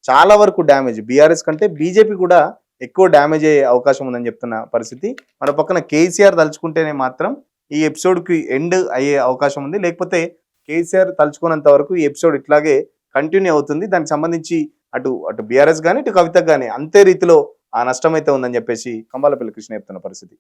చాలా వరకు డ్యామేజ్ బీఆర్ఎస్ కంటే బీజేపీ కూడా ఎక్కువ డ్యామేజ్ అయ్యే అవకాశం ఉందని చెప్తున్న పరిస్థితి. మన పక్కన కేసీఆర్ తలుచుకుంటేనే మాత్రం ఈ ఎపిసోడ్కి ఎండ్ అయ్యే అవకాశం ఉంది, లేకపోతే కేసీఆర్ తలుచుకున్నంత వరకు ఈ ఎపిసోడ్ ఇట్లాగే కంటిన్యూ అవుతుంది. దానికి సంబంధించి అటు బీఆర్ఎస్ కానీ ఇటు కవితకు కానీ అంతే రీతిలో ఆ నష్టం అయితే ఉందని చెప్పేసి కంబాలపల్లి కృష్ణ చెప్తున్న పరిస్థితి.